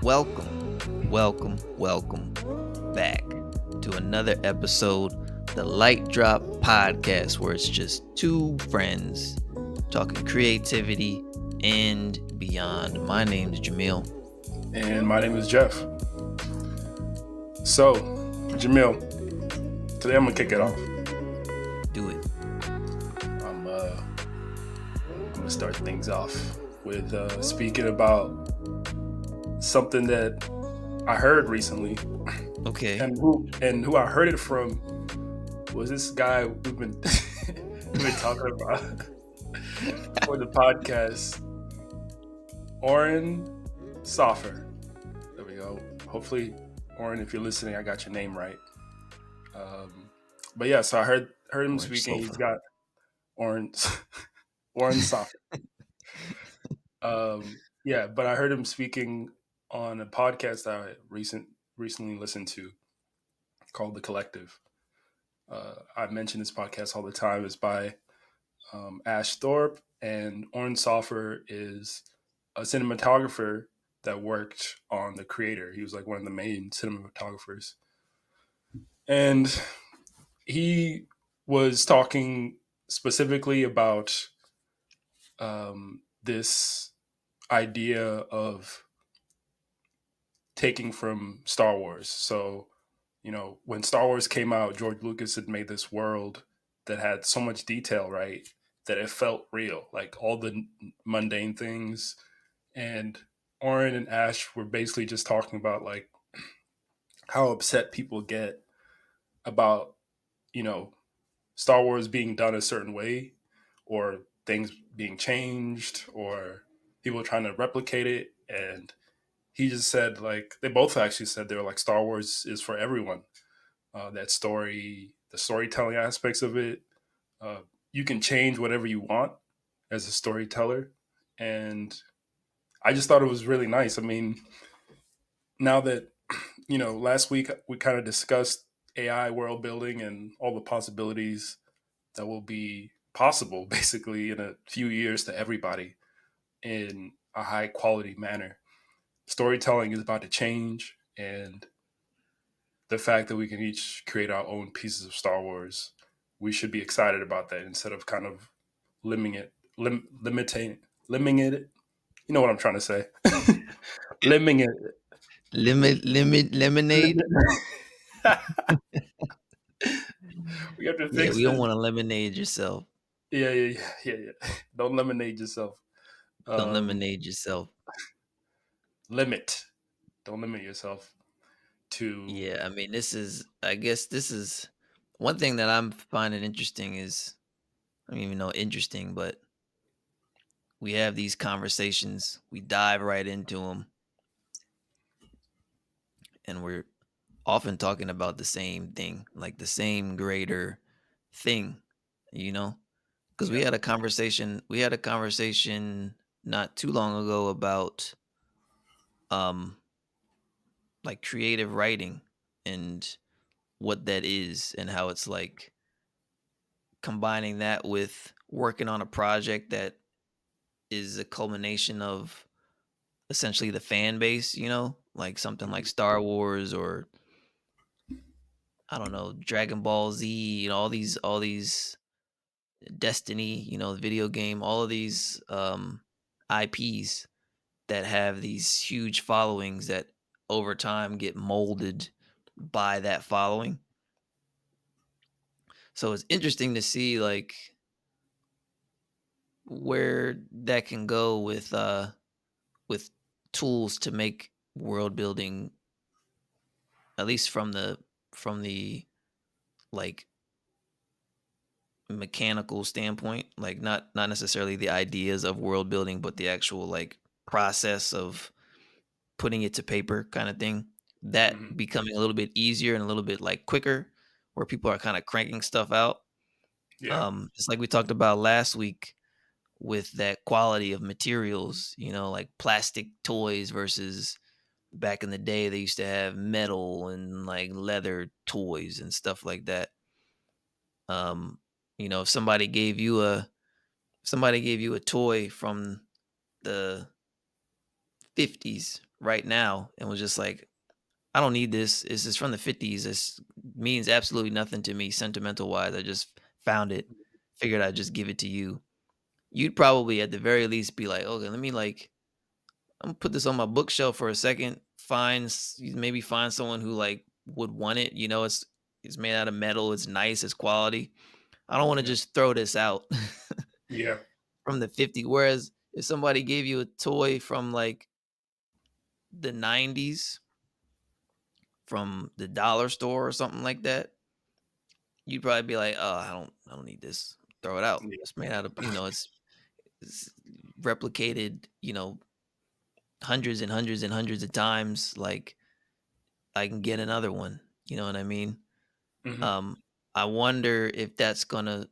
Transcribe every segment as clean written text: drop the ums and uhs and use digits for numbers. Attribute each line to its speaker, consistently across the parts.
Speaker 1: welcome back to another episode, the Lightdrop podcast, where it's just two friends talking creativity and beyond. My name is Jamil.
Speaker 2: And my name is Jeff. So, Jamil, today I'm gonna kick it off.
Speaker 1: Do it.
Speaker 2: I'm gonna start things off with speaking about something that I heard recently.
Speaker 1: Okay.
Speaker 2: And who I heard it from was this guy we've been talking about for the podcast, Oren Soffer. There we go. Hopefully, Oren, if you're listening, I got your name right. But yeah, so I heard him
Speaker 1: Orange
Speaker 2: speaking.
Speaker 1: sofa.
Speaker 2: He's got Oren Soffer. Yeah, but I heard him speaking on a podcast that I recently listened to called The Collective. I mention this podcast all the time. It's by Ash Thorpe, and Oren Soffer is a cinematographer that worked on The Creator. He was like one of the main cinematographers. And he was talking specifically about this idea of taking from Star Wars. So, when Star Wars came out, George Lucas had made this world that had so much detail, right? That it felt real, like all the mundane things. And Oren and Ash were basically just talking about like how upset people get about, you know, Star Wars being done a certain way or things being changed or people trying to replicate it. And he just said, like, they both actually said they were like, Star Wars is for everyone. That story, the storytelling aspects of it, uh, you can change whatever you want as a storyteller. And I just thought it was really nice. I mean, now that, last week we kind of discussed AI world building and all the possibilities that will be possible basically in a few years to everybody in a high quality manner. Storytelling is about to change, and the fact that we can each create our own pieces of Star Wars, we should be excited about that instead of kind of limiting it. You know what I'm trying to say? Limiting it.
Speaker 1: Lemonade.
Speaker 2: We have to
Speaker 1: Yeah,
Speaker 2: fix
Speaker 1: we don't
Speaker 2: this.
Speaker 1: want to lemonade yourself.
Speaker 2: Yeah. Don't lemonade yourself.
Speaker 1: Don't
Speaker 2: Um,
Speaker 1: lemonade yourself.
Speaker 2: limit. Don't limit yourself to.
Speaker 1: Yeah, I mean, I guess this is one thing that I'm finding interesting is, I don't even know interesting, but we have these conversations, we dive right into them, and we're often talking about the same thing, like the same greater thing, you know? Because
Speaker 2: Yeah.
Speaker 1: we had a conversation not too long ago about um like creative writing and what that is and how it's like combining that with working on a project that is a culmination of essentially the fan base, like something like
Speaker 2: Mhm.
Speaker 1: Star Wars or I don't know, Dragon Ball Z, all these Destiny, the video game, all of these IPs that have these huge followings that over time get molded by that following. So it's interesting to see like where that can go with tools to make world building, at least from the like mechanical standpoint, like not necessarily the ideas of world building, but the actual like process of putting it to paper kind of thing, that
Speaker 2: Mhm.
Speaker 1: becoming a little bit easier and a little bit like quicker, where people are kind of cranking stuff out.
Speaker 2: Yeah.
Speaker 1: Just like we talked about last week with that quality of materials, like plastic toys versus back in the day they used to have metal and like leather toys and stuff like that. um if somebody gave you a toy from the 50s right now and was just like, I don't need this. This is from the 50s. This means absolutely nothing to me sentimental wise. I just found it. Figured I'd just give it to you. You'd probably at the very least be like, okay, let me like I'm gonna put this on my bookshelf for a second. Maybe find someone who like would want it. You know, it's made out of metal. It's nice. It's quality. I don't want to
Speaker 2: Yeah.
Speaker 1: just throw this out
Speaker 2: Yeah.
Speaker 1: from the 50s. Whereas if somebody gave you a toy from like the 90s, from the dollar store or something like that, you'd probably be like, "Oh, I don't need this. Throw it out.
Speaker 2: Yeah.
Speaker 1: It's made out of, it's replicated, hundreds and hundreds and hundreds of times. Like I can get another one." You know what I mean?
Speaker 2: Hmm.
Speaker 1: Um, I wonder if that's gonna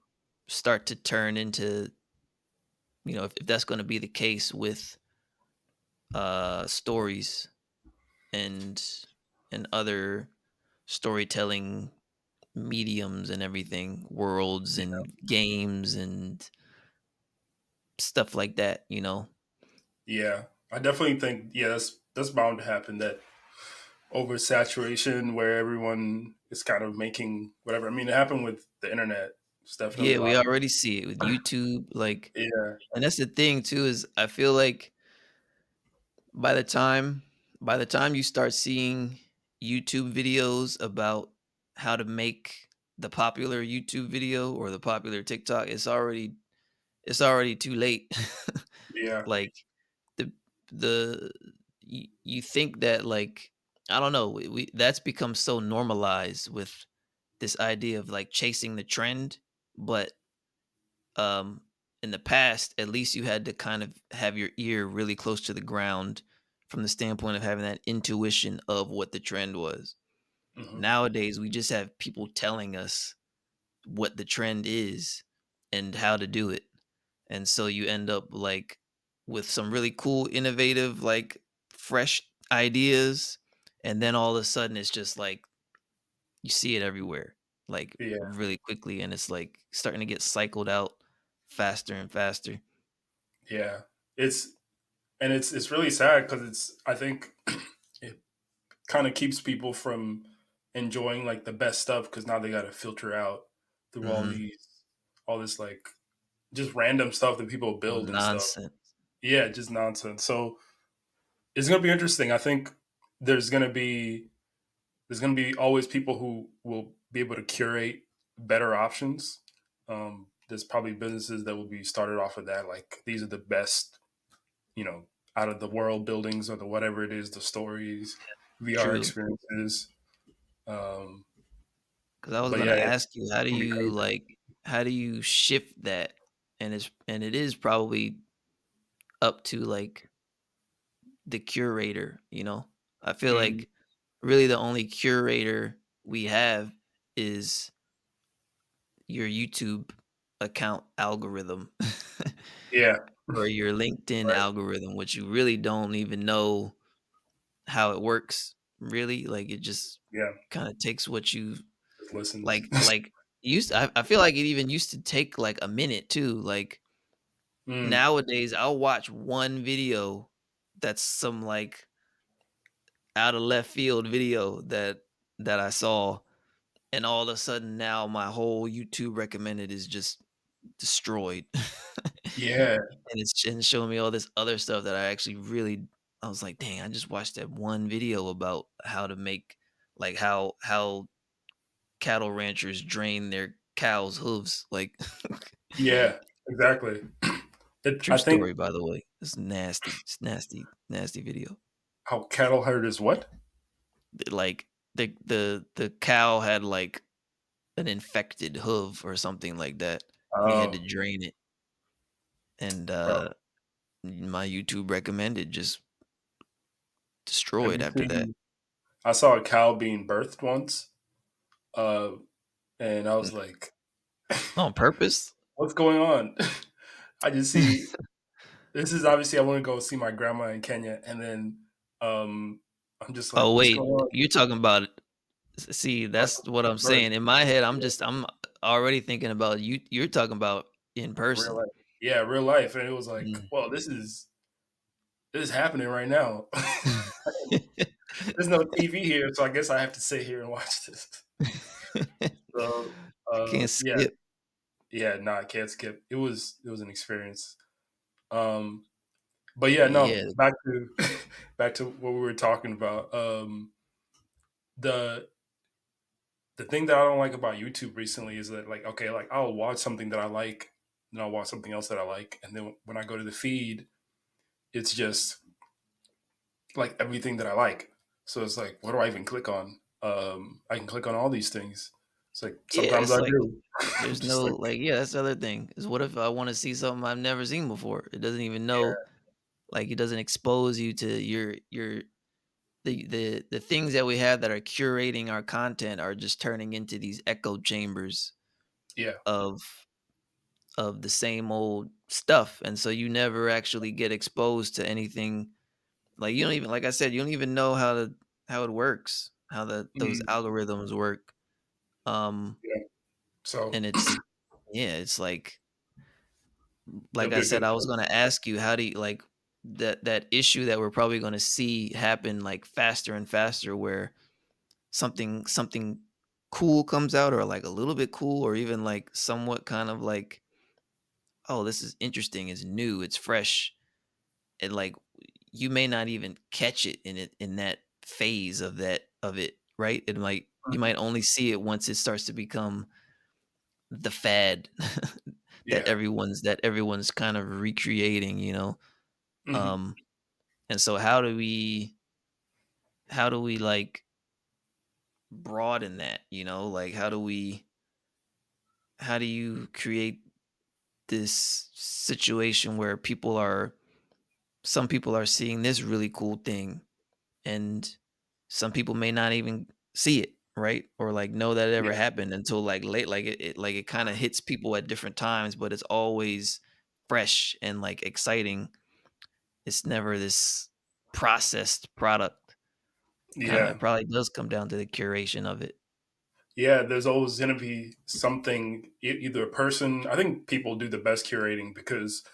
Speaker 1: start to turn into, if that's gonna be the case with stories and other storytelling mediums and everything, worlds
Speaker 2: Yeah.
Speaker 1: and games and stuff like that.
Speaker 2: Yeah. I definitely think, yeah, that's bound to happen. That oversaturation where everyone is kind of making whatever. I mean, it happened with the internet. It's definitely
Speaker 1: Yeah,
Speaker 2: a
Speaker 1: we
Speaker 2: lot of
Speaker 1: already see it with YouTube, like,
Speaker 2: yeah,
Speaker 1: and that's the thing too is I feel like by the time by the time you start seeing YouTube videos about how to make the popular YouTube video or the popular TikTok, it's already too late.
Speaker 2: yeah,
Speaker 1: Like the you think that like I don't know, that's become so normalized with this idea of like chasing the trend, but um in the past at least you had to kind of have your ear really close to the ground from the standpoint of having that intuition of what the trend was.
Speaker 2: hmm,
Speaker 1: Nowadays we just have people telling us what the trend is and how to do it. And so you end up like with some really cool, innovative, like fresh ideas. And then all of a sudden it's just like you see it everywhere, like
Speaker 2: yeah,
Speaker 1: really quickly. And it's like starting to get cycled out faster and faster.
Speaker 2: yeah. It's it's really sad because it's I think it kind of keeps people from enjoying like the best stuff because now they got to filter out through
Speaker 1: Hmm.
Speaker 2: all this like just random stuff that people
Speaker 1: Oh,
Speaker 2: build and stuff.
Speaker 1: nonsense.
Speaker 2: Yeah, just nonsense. So it's gonna be interesting. I think there's gonna be there's gonna be always people who will be able to curate better options. There's probably businesses that will be started off of that. Like these are the best, you know, out of the world buildings or the whatever it is, the stories, VR
Speaker 1: True.
Speaker 2: experiences. Um,
Speaker 1: Because I was
Speaker 2: but
Speaker 1: gonna
Speaker 2: yeah,
Speaker 1: ask you,
Speaker 2: it's gonna be crazy.
Speaker 1: how do you shift that? And it is probably up to like the curator. I feel
Speaker 2: Mhm.
Speaker 1: like really the only curator we have is your YouTube account algorithm
Speaker 2: Yeah,
Speaker 1: or your LinkedIn
Speaker 2: right.
Speaker 1: algorithm, which you really don't even know how it works, really. Like it just
Speaker 2: Yeah,
Speaker 1: kind of takes what you
Speaker 2: just listens.
Speaker 1: like I feel like it even used to take like a minute too. Like
Speaker 2: Mm,
Speaker 1: nowadays I'll watch one video that's some like out of left field video that I saw, and all of a sudden now my whole YouTube recommended is just destroyed.
Speaker 2: yeah,
Speaker 1: And it's showing me all this other stuff that I was like, "Dang, I just watched that one video about how to make like how cattle ranchers drain their cows' hooves." Like
Speaker 2: yeah, exactly.
Speaker 1: true
Speaker 2: I think
Speaker 1: story, by the way. It's nasty. It's nasty, nasty video.
Speaker 2: how cattle herd is what?
Speaker 1: Like the cow had like an infected hoof or something like that, and he had to
Speaker 2: Oh,
Speaker 1: drain it. And
Speaker 2: bro.
Speaker 1: my YouTube recommended just
Speaker 2: Have
Speaker 1: destroyed
Speaker 2: you
Speaker 1: after that.
Speaker 2: seen? I saw a cow being birthed once, uh, and I was
Speaker 1: N-
Speaker 2: like,
Speaker 1: On purpose?
Speaker 2: "What's going on?" I just see this is obviously I want to go see my grandma in Kenya, and then I'm just like,
Speaker 1: Oh
Speaker 2: "What's going
Speaker 1: wait,
Speaker 2: on?"
Speaker 1: you're talking about see,
Speaker 2: I
Speaker 1: that's
Speaker 2: saw
Speaker 1: what I'm
Speaker 2: birth,
Speaker 1: saying. In my head,
Speaker 2: yeah,
Speaker 1: I'm already thinking about you. You're talking about in
Speaker 2: real
Speaker 1: person.
Speaker 2: life, yeah, real life, and it was like,
Speaker 1: Mm.
Speaker 2: well, this is. this is happening right now. There's no TV here, so I guess I have to sit here and watch this. So,
Speaker 1: Can't
Speaker 2: yeah,
Speaker 1: skip.
Speaker 2: yeah, no, I can't skip. It was an experience. Um, but yeah, no,
Speaker 1: Yeah,
Speaker 2: back to back to what we were talking about. The the thing that I don't like about YouTube recently is that, like, okay, like I'll watch something that I like, then I'll watch something else that I like, and then when I go to the feed, it's just like everything that I like. So it's like, what do I even click on? I can click on all these things. It's like
Speaker 1: yeah,
Speaker 2: sometimes
Speaker 1: it's
Speaker 2: I
Speaker 1: like
Speaker 2: do.
Speaker 1: there's
Speaker 2: Just
Speaker 1: no
Speaker 2: like,
Speaker 1: like yeah, that's the other thing, is what if I wanna see something I've never seen before? It doesn't even know
Speaker 2: yeah,
Speaker 1: like, it doesn't expose you to your the things that we have that are curating our content are just turning into these echo chambers
Speaker 2: yeah,
Speaker 1: of the same old stuff, and so you never actually get exposed to anything. Like, you don't even like I said, you don't even know how it works, how those
Speaker 2: mhm,
Speaker 1: algorithms work.
Speaker 2: yeah. So
Speaker 1: And it's yeah, it's like
Speaker 2: that'd
Speaker 1: I
Speaker 2: be a
Speaker 1: said,
Speaker 2: good
Speaker 1: I was
Speaker 2: point.
Speaker 1: gonna ask you, how do you like that issue that we're probably gonna see happen like faster and faster, where something cool comes out, or like a little bit cool, or even like somewhat kind of like, oh, this is interesting, it's new, it's fresh, and like you may not even catch it in that phase of it, right? It might you
Speaker 2: Mhm.
Speaker 1: might only see it once it starts to become the fad
Speaker 2: Yeah.
Speaker 1: that everyone's kind of recreating,
Speaker 2: Mhm.
Speaker 1: um and so how do we like broaden that, like how do you create this situation where some people are seeing this really cool thing, and some people may not even see it, right? Or like know that it ever
Speaker 2: Yeah.
Speaker 1: happened until like late, like it kind of hits people at different times, but it's always fresh and like exciting. It's never this processed product. Kind of,
Speaker 2: Yeah.
Speaker 1: it probably does come down to the curation of it.
Speaker 2: Yeah, there's always gonna be something, either a person. I think people do the best curating because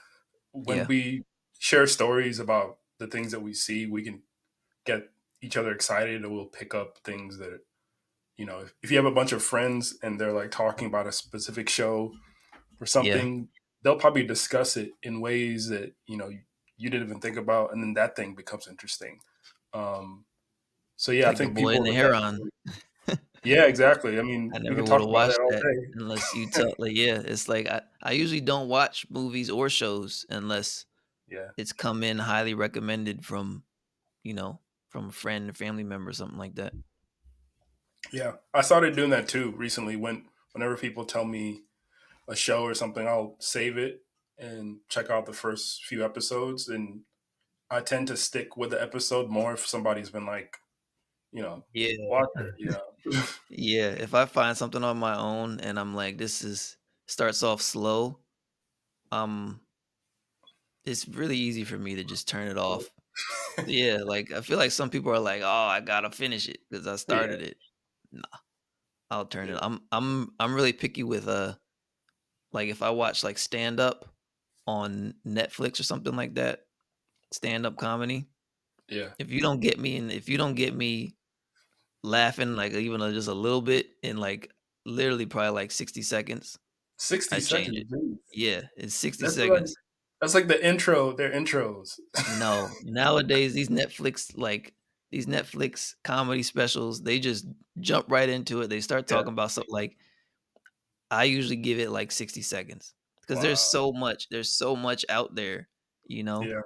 Speaker 2: when
Speaker 1: Yeah.
Speaker 2: we share stories about the things that we see, we can get each other excited, and we'll pick up things that, if you have a bunch of friends and they're like talking about a specific show or
Speaker 1: Yeah.
Speaker 2: something, they'll probably discuss it in ways that you didn't even think about, and then that thing becomes interesting. Um, so
Speaker 1: It's
Speaker 2: yeah, I
Speaker 1: like The
Speaker 2: think
Speaker 1: Boy
Speaker 2: people
Speaker 1: and
Speaker 2: are
Speaker 1: the
Speaker 2: the best.
Speaker 1: Heron.
Speaker 2: Yeah, exactly. I
Speaker 1: I
Speaker 2: mean, we
Speaker 1: never
Speaker 2: could
Speaker 1: would
Speaker 2: talk
Speaker 1: have
Speaker 2: about that
Speaker 1: watched
Speaker 2: all
Speaker 1: that unless you
Speaker 2: day.
Speaker 1: tell like, yeah, it's like I usually don't watch movies or shows unless
Speaker 2: Yeah,
Speaker 1: it's come in highly recommended from, you know, from a friend, a family member, something like that.
Speaker 2: yeah. I started doing that too recently. Whenever people tell me a show or something, I'll save it and check out the first few episodes, and I tend to stick with the episode more if somebody's been like,
Speaker 1: Yeah.
Speaker 2: watch it.
Speaker 1: Yeah, if I find something on my own and I'm like, this is starts off slow, um, it's really easy for me to just turn it off. Yeah, like I feel like some people are like, "Oh, I gotta finish it because I
Speaker 2: Yeah,
Speaker 1: started it." Nah, I'll turn it.
Speaker 2: yeah.
Speaker 1: I'm really picky with like if I watch like stand up on Netflix or something like that, stand up comedy.
Speaker 2: Yeah.
Speaker 1: If you don't get me laughing like even just a little bit in like literally probably like 60 seconds,
Speaker 2: 60
Speaker 1: I change
Speaker 2: seconds,
Speaker 1: it.
Speaker 2: geez.
Speaker 1: Yeah, it's 60
Speaker 2: That's like
Speaker 1: seconds.
Speaker 2: that's like the intro, their intros.
Speaker 1: No, nowadays these Netflix comedy specials, they just jump right into it. They start
Speaker 2: Yeah.
Speaker 1: talking about something like I usually give it like 60 seconds because
Speaker 2: Wow.
Speaker 1: there's so much out there, you know?
Speaker 2: Yeah.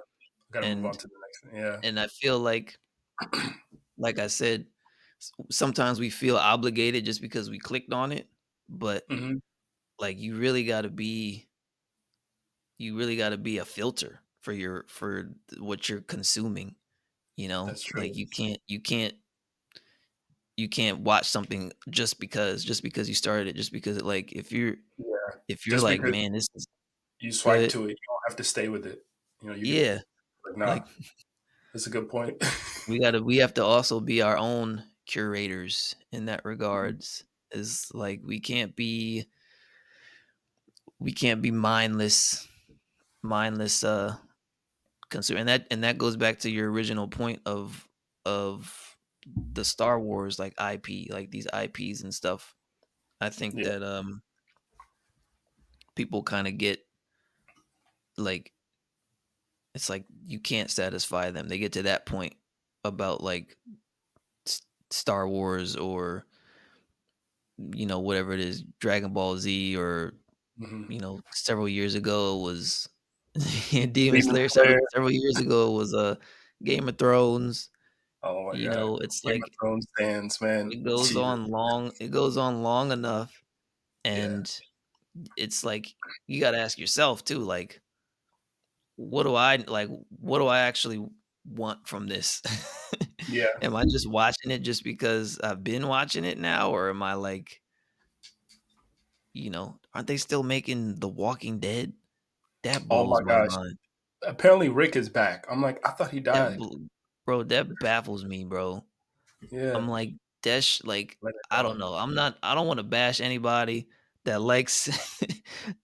Speaker 2: Gotta move on
Speaker 1: And
Speaker 2: to the next thing. Yeah.
Speaker 1: I feel like I said, sometimes we feel obligated just because we clicked on it, but
Speaker 2: Mhm.
Speaker 1: like you really got to be a filter for what you're consuming,
Speaker 2: That's
Speaker 1: Like
Speaker 2: true.
Speaker 1: you can't watch something just because you started it, just because like
Speaker 2: Yeah.
Speaker 1: if you're
Speaker 2: Just
Speaker 1: like,
Speaker 2: because
Speaker 1: man, this is
Speaker 2: you swipe
Speaker 1: good.
Speaker 2: to it, you don't have to stay with it. You could,
Speaker 1: Yeah,
Speaker 2: like, nah,
Speaker 1: like
Speaker 2: that's a good point.
Speaker 1: we have to also be our own curators in that
Speaker 2: Mhm.
Speaker 1: regards. Is like we can't be mindless consume, and that goes back to your original point of the Star Wars like IP, like these IPs and stuff. I think
Speaker 2: Yeah.
Speaker 1: that people kind of get like it's like you can't satisfy them. They get to that point about like Star Wars or whatever it is, Dragon Ball Z, or
Speaker 2: Hmm.
Speaker 1: several years ago it was Demon
Speaker 2: Demon
Speaker 1: Slayer. Several
Speaker 2: Slayer.
Speaker 1: several years ago it was Game of Thrones.
Speaker 2: Oh my god.
Speaker 1: It's
Speaker 2: Game of
Speaker 1: like
Speaker 2: Thrones fans, man. Jesus.
Speaker 1: it goes on long enough,
Speaker 2: Yeah.
Speaker 1: and it's like you got to ask yourself too, like what do I actually want from this?
Speaker 2: Yeah.
Speaker 1: Am I just watching it just because I've been watching it now, or am I like, aren't they still making The Walking Dead? That
Speaker 2: Oh
Speaker 1: blows
Speaker 2: my
Speaker 1: my
Speaker 2: gosh.
Speaker 1: mind.
Speaker 2: Apparently Rick is back. I'm like, I thought he
Speaker 1: That
Speaker 2: died.
Speaker 1: bl- Bro, that baffles me, bro.
Speaker 2: Yeah.
Speaker 1: I'm like, like,
Speaker 2: Let it
Speaker 1: I don't
Speaker 2: down.
Speaker 1: know. I don't want to bash anybody that likes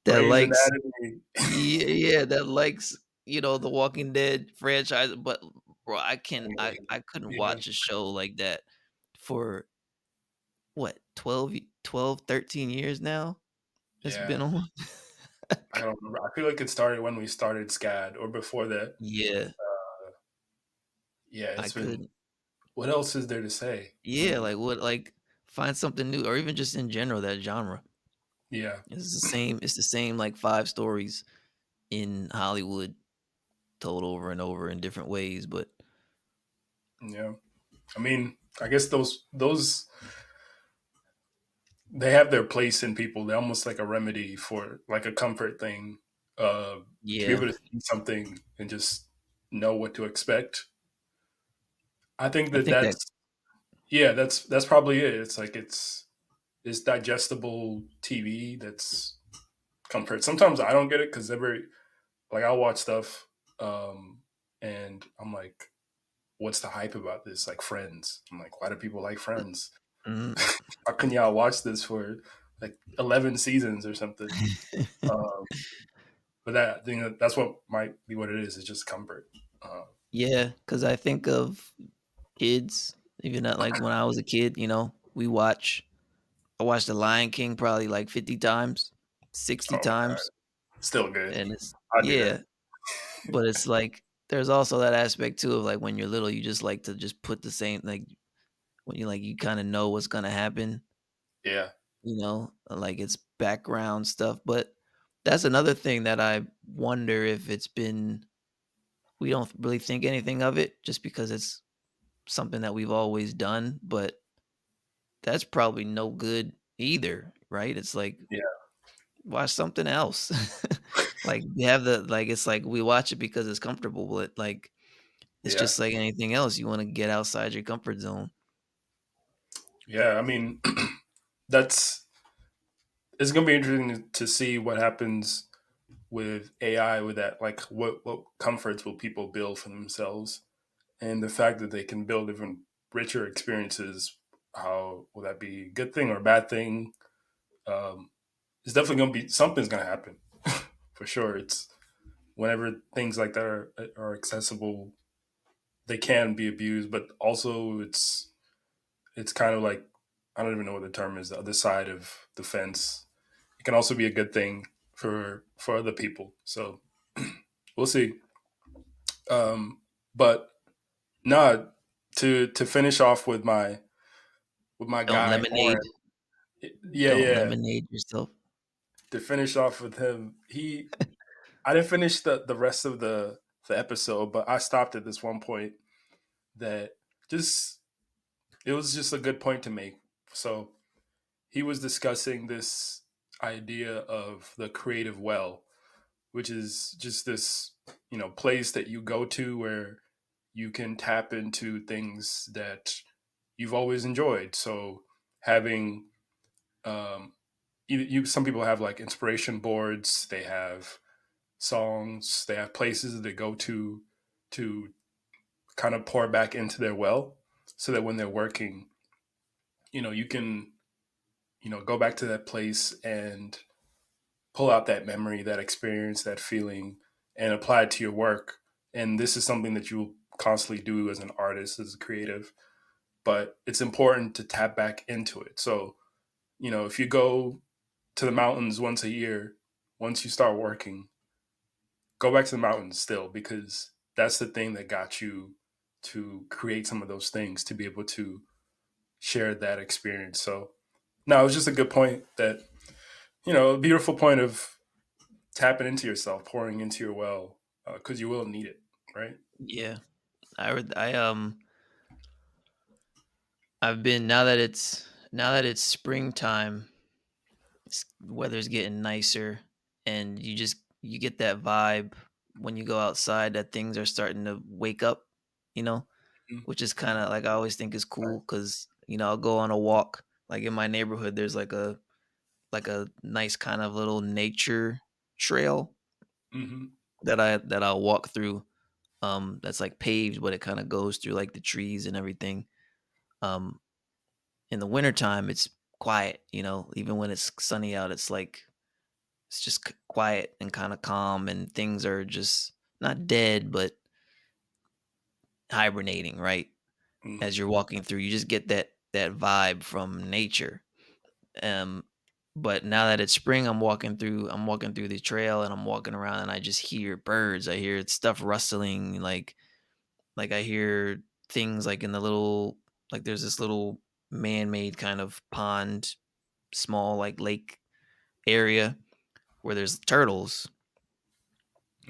Speaker 1: that
Speaker 2: Grey's
Speaker 1: likes
Speaker 2: Anatomy.
Speaker 1: yeah, that likes, The Walking Dead franchise, but bro, I couldn't
Speaker 2: Yeah.
Speaker 1: watch a show like that for what, 13 years now? It's
Speaker 2: Yeah.
Speaker 1: been on.
Speaker 2: I don't remember. I feel like it started when we started SCAD or before that.
Speaker 1: Yeah,
Speaker 2: Yeah,
Speaker 1: I
Speaker 2: it's been.
Speaker 1: couldn't.
Speaker 2: What else is there to say? I
Speaker 1: Yeah,
Speaker 2: mean,
Speaker 1: like what, like find something new, or even just in general that genre.
Speaker 2: yeah,
Speaker 1: It's the same like five stories in Hollywood told over and over in different ways, but
Speaker 2: yeah. I mean, I guess those they have their place in people. They're almost like a remedy for like a comfort thing. To be
Speaker 1: yeah,
Speaker 2: able to see something and just know what to expect. I think
Speaker 1: I
Speaker 2: that
Speaker 1: think that
Speaker 2: that's yeah, that's probably it. It's like it's digestible TV that's comfort. Sometimes I don't get it because every like I'll watch stuff and I'm like, what's the hype about this? Like Friends. I'm like, why do people like Friends?
Speaker 1: mm.
Speaker 2: How can y'all watch this for like 11 seasons or something? Um, but that I think that's what might be what it is. It's just comfort. Uh,
Speaker 1: Yeah, because I think of kids, even not like when I was a kid, I watched The Lion King probably like 50 times, 60
Speaker 2: oh my god,
Speaker 1: times,
Speaker 2: still good.
Speaker 1: and it's
Speaker 2: I do that.
Speaker 1: yeah, but it's like there's also that aspect too of like when you're little, you just like to just put the same, like when you kind of know what's gonna happen,
Speaker 2: Yeah,
Speaker 1: like it's background stuff. But that's another thing that I wonder if it's been we don't really think anything of it just because it's something that we've always done, but that's probably no good either, right? It's like
Speaker 2: yeah,
Speaker 1: watch something else. Like we have the like it's like we watch it because it's comfortable, but like it's
Speaker 2: yeah,
Speaker 1: just like anything else. You want to get outside your comfort zone.
Speaker 2: yeah. I mean, that's it's gonna be interesting to see what happens with AI. With that, like, what comforts will people build for themselves, and the fact that they can build even richer experiences. How will that be a good thing or a bad thing? Um, it's definitely going to be something's going to happen for sure. It's whenever things like that are accessible, they can be abused, but also it's kind of like I don't even know what the term is. The other side of the fence. It can also be a good thing for other people. So we'll see. But nah, to finish off with my
Speaker 1: Don't
Speaker 2: guy Oren.
Speaker 1: lemonade.
Speaker 2: Yeah,
Speaker 1: Don't
Speaker 2: yeah.
Speaker 1: lemonade yourself.
Speaker 2: To finish off with him, he I didn't finish the rest of the episode, but I stopped at this one point that just it was just a good point to make. So he was discussing this idea of the creative well, which is just this, place that you go to where you can tap into things that you've always enjoyed. So having um some people have like inspiration boards, they have songs, they have places that they go to kind of pour back into their well so that when they're working, you can, go back to that place and pull out that memory, that experience, that feeling and apply it to your work. And this is something that you will constantly do as an artist, as a creative. But it's important to tap back into it. So, if you go to the mountains once a year, once you start working, go back to the mountains still, because that's the thing that got you to create some of those things, to be able to share that experience. So, no, it was just a good point that, a beautiful point of tapping into yourself, pouring into your well, because you will need it, right?
Speaker 1: Yeah. I've been now that it's springtime, weather's getting nicer, and you get that vibe when you go outside that things are starting to wake up, you know,
Speaker 2: Mhm.
Speaker 1: which is kind of like I always think is cool because I'll go on a walk like in my neighborhood. There's like a nice kind of little nature trail
Speaker 2: Mm-hmm.
Speaker 1: that I'll walk through. That's like paved, but it kind of goes through like the trees and everything. Um, in the wintertime, it's quiet. Even when it's sunny out, it's just quiet and kind of calm, and things are just not dead, but hibernating. Right
Speaker 2: Mm-hmm.
Speaker 1: as you're walking through, you just get that vibe from nature. Um, but now that it's spring, I'm walking through the trail and I'm walking around and I just hear birds. I hear stuff rustling, like I hear things like in the little like there's this little man-made kind of pond, small like lake area where there's turtles,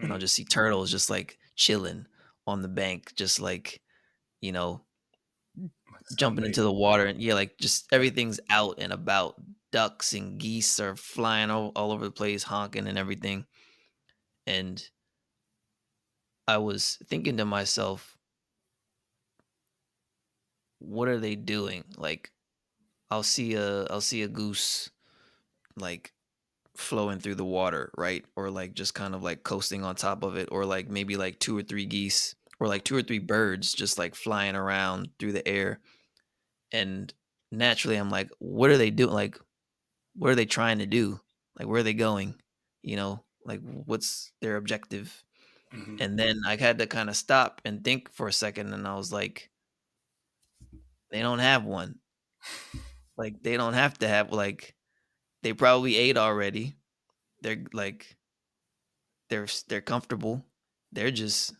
Speaker 1: and I'll
Speaker 2: Mm-hmm.
Speaker 1: just see turtles just like chilling on the bank, just like, you know,
Speaker 2: Sound
Speaker 1: jumping into
Speaker 2: amazing.
Speaker 1: the water, and yeah, like just everything's out and about. Ducks and geese are flying all over the place, honking and everything. And I was thinking to myself, what are they doing? Like I'll see a goose like flowing through the water, right? Or like just kind of like coasting on top of it, or like maybe like two or three geese, or like two or three birds just like flying around through the air. And naturally I'm like, what are they doing? Like, what are they trying to do? Like, where are they going? Like what's their objective?
Speaker 2: Mm-hmm.
Speaker 1: And then I had to kind of stop and think for a second, and I was like, they don't have one. Like, they don't have to have, like, they probably ate already. They're like, they're comfortable. They're just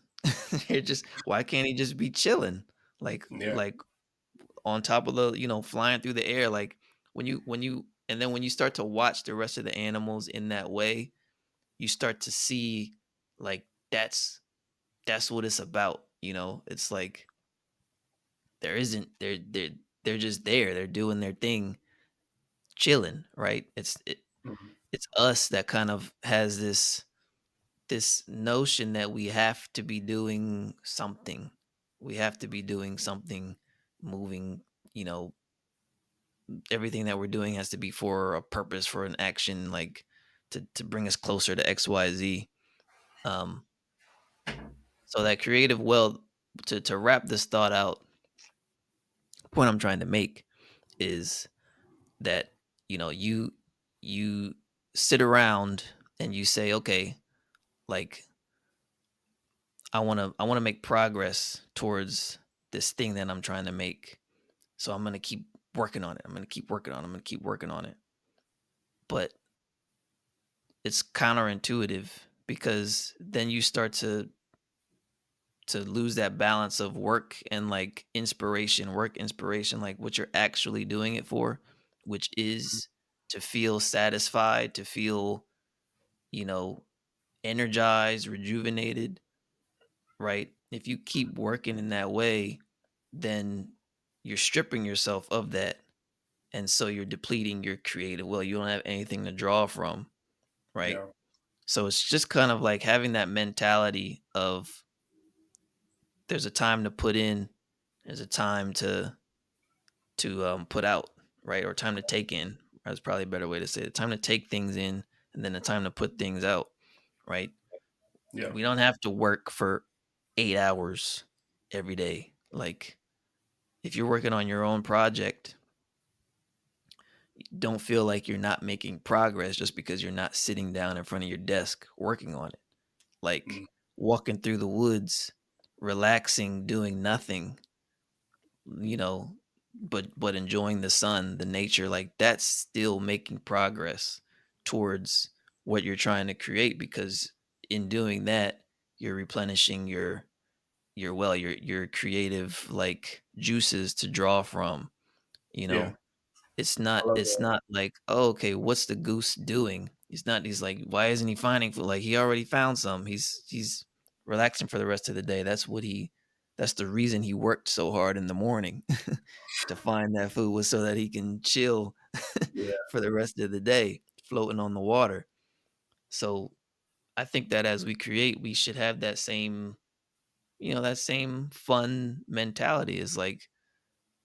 Speaker 1: they're just why can't he just be chilling? Like
Speaker 2: Yeah.
Speaker 1: like on top of flying through the air, like when you and then when you start to watch the rest of the animals in that way, you start to see like that's what it's about. It's like there isn't they're just there. They're doing their thing, chilling, right?
Speaker 2: Mm-hmm.
Speaker 1: It's us that kind of has this notion that we have to be doing something. We have to be doing something, moving, you know, everything that we're doing has to be for a purpose, for an action, like to bring us closer to XYZ. Um, so that creative well, to wrap this thought out, point I'm trying to make is that, you sit around and you say, okay, like I want to make progress towards this thing that I'm trying to make. So I'm going to keep working on it. I'm going to keep working on it. I'm going to keep working on it. But it's counterintuitive because then you start to lose that balance of work and like inspiration, work inspiration, like what you're actually doing it for, which is to feel satisfied, to feel, you know, energized, rejuvenated, right? If you keep working in that way, then you're stripping yourself of that. And so you're depleting your creative well. You don't have anything to draw from, right?
Speaker 2: Yeah.
Speaker 1: So it's just kind of like having that mentality of there's a time to put in, there's a time to put out, right? Or time to take in. That's probably a better way to say it. Time to take things in, and then a time to put things out, right?
Speaker 2: Yeah.
Speaker 1: We don't have to work for 8 hours every day. Like, if you're working on your own project, don't feel like you're not making progress just because you're not sitting down in front of your desk working on it. Like,
Speaker 2: Mm.
Speaker 1: walking through the woods, relaxing, doing nothing, you know, but enjoying the sun, the nature, like that's still making progress towards what you're trying to create because in doing that, you're replenishing your creative like juices to draw from, you
Speaker 2: Yeah,
Speaker 1: know. It's
Speaker 2: I
Speaker 1: not
Speaker 2: love
Speaker 1: it's
Speaker 2: that.
Speaker 1: not like, "Oh, okay, what's the goose doing?" He's like, "Why isn't he finding food?" Like, he already found some. He's relaxing for the rest of the day. That's the reason he worked so hard in the morning to find that food was so that he can chill
Speaker 2: Yeah,
Speaker 1: for the rest of the day floating on the water. So, I think that as we create, we should have that same, that same fun mentality is like,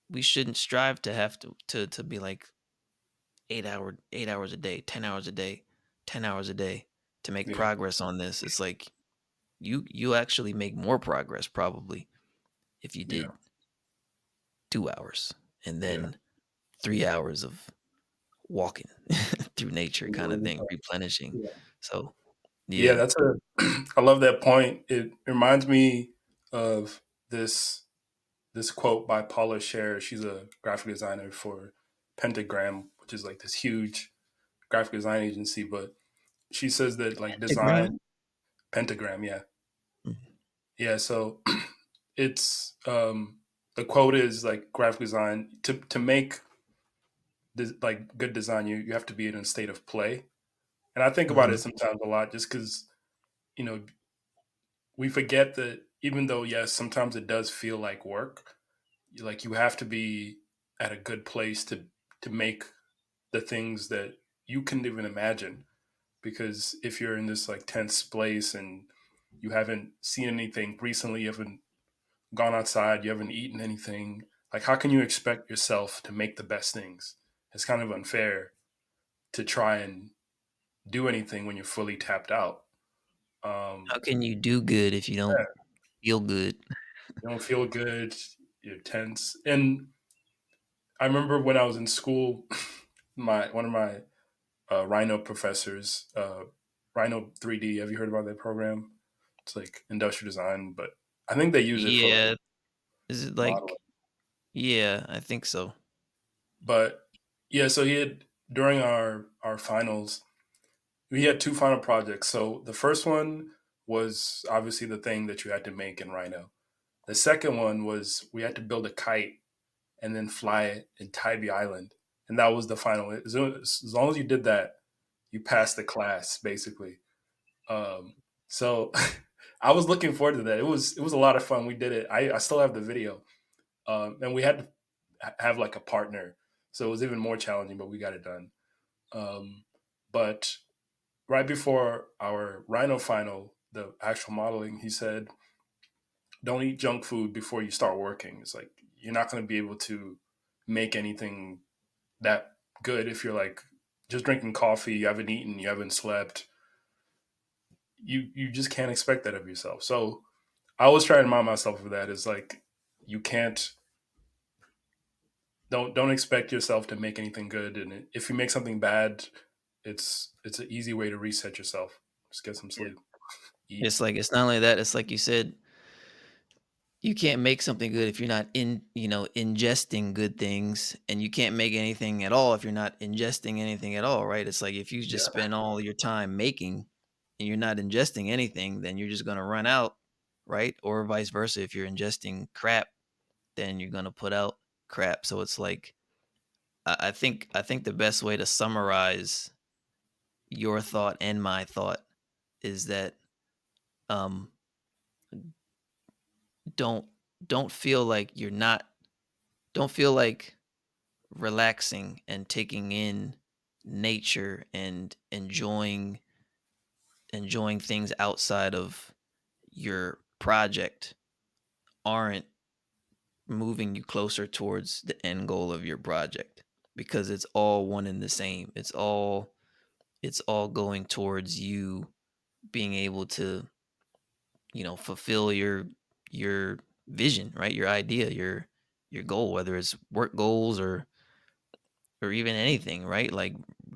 Speaker 1: we shouldn't strive to have to be like 8 hours a day, 10 hours a day, 10 hours a day to make
Speaker 2: yeah,
Speaker 1: progress on this. It's like you actually make more progress probably if you
Speaker 2: yeah,
Speaker 1: did 2 hours and
Speaker 2: yeah.
Speaker 1: then 3 hours of walking through nature kind of thing, replenishing.
Speaker 2: Yeah,
Speaker 1: So,
Speaker 2: yeah,
Speaker 1: yeah.
Speaker 2: that's a I love that point. It reminds me of this quote by Paula Scher. She's a graphic designer for Pentagram, which is like this huge graphic design agency. But she says that like
Speaker 1: Pentagram?
Speaker 2: design Pentagram, yeah,
Speaker 1: Mhm.
Speaker 2: yeah. So it's the quote is like graphic design to make this, like good design, you have to be in a state of play. And I think about it
Speaker 1: Mhm.
Speaker 2: sometimes a lot, just because you know we forget that even though yes, sometimes it does feel like work. Like you have to be at a good place to make the things that you couldn't even imagine. Because if you're in this like tense place and you haven't seen anything recently, you haven't gone outside, you haven't eaten anything, like how can you expect yourself to make the best things? It's kind of unfair to try and do anything when you're fully tapped out.
Speaker 1: How
Speaker 2: Um,
Speaker 1: can you do good if you don't
Speaker 2: yeah,
Speaker 1: feel good?
Speaker 2: you don't feel good, you're tense. And I remember when I was in school, my one of my Rhino professors, Rhino 3D. Have you heard about that program? It's like industrial design, but I think they use it for like
Speaker 1: Yeah. Is it
Speaker 2: modeling.
Speaker 1: like, yeah, I think so.
Speaker 2: But yeah, so he had during our finals, we had two final projects. So the first one was obviously the thing that you had to make in Rhino. The second one was we had to build a kite and then fly it in Tybee Island, and that was the final. As long as you did that, you passed the class basically. Um, so I was looking forward to that. It was a lot of fun. We did it. I still have the video, and we had to have like a partner, so it was even more challenging. But we got it done. But right before our Rhino final, the actual modeling, he said, "Don't eat junk food before you start working." It's like you're not going to be able to make anything that good if you're like just drinking coffee, you haven't eaten, you haven't slept. You just can't expect that of yourself. So I always try to remind myself of that. Is like you can't don't expect yourself to make anything good, and if you make something bad, it's an easy way to reset yourself. Just get some
Speaker 1: Yeah.
Speaker 2: sleep, eat.
Speaker 1: It's like it's not only that, it's like you said, you can't make something good if you're not ingesting good things, and you can't make anything at all if you're not ingesting anything at all, right? It's like if you just
Speaker 2: Yeah,
Speaker 1: spend all your time making and you're not ingesting anything, then you're just gonna run out, right? Or vice versa. If you're ingesting crap, then you're gonna put out crap. So it's like I think the best way to summarize your thought and my thought is that um don't don't feel like you're not don't feel like relaxing and taking in nature and enjoying things outside of your project aren't moving you closer towards the end goal of your project because it's all one and the same. It's all going towards you being able to, fulfill your vision, right? Your idea, your goal, whether it's work goals or even anything, right? Like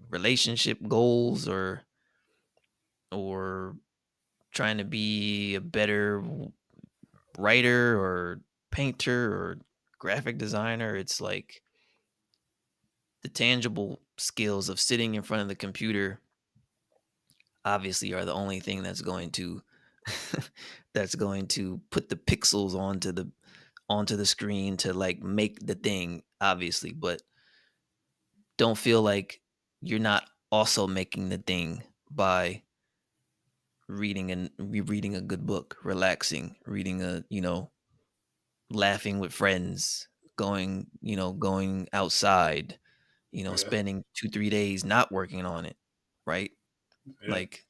Speaker 1: relationship goals or trying to be a better writer or painter or graphic designer. It's like the tangible skills of sitting in front of the computer obviously are the only thing that's going to that's going to put the pixels onto the screen to like make the thing obviously, but don't feel like you're not also making the thing by reading a good book, relaxing, reading a, laughing with friends, going outside,
Speaker 2: Yeah.
Speaker 1: spending 2 3 days not working on it, right?
Speaker 2: Yeah.
Speaker 1: Like,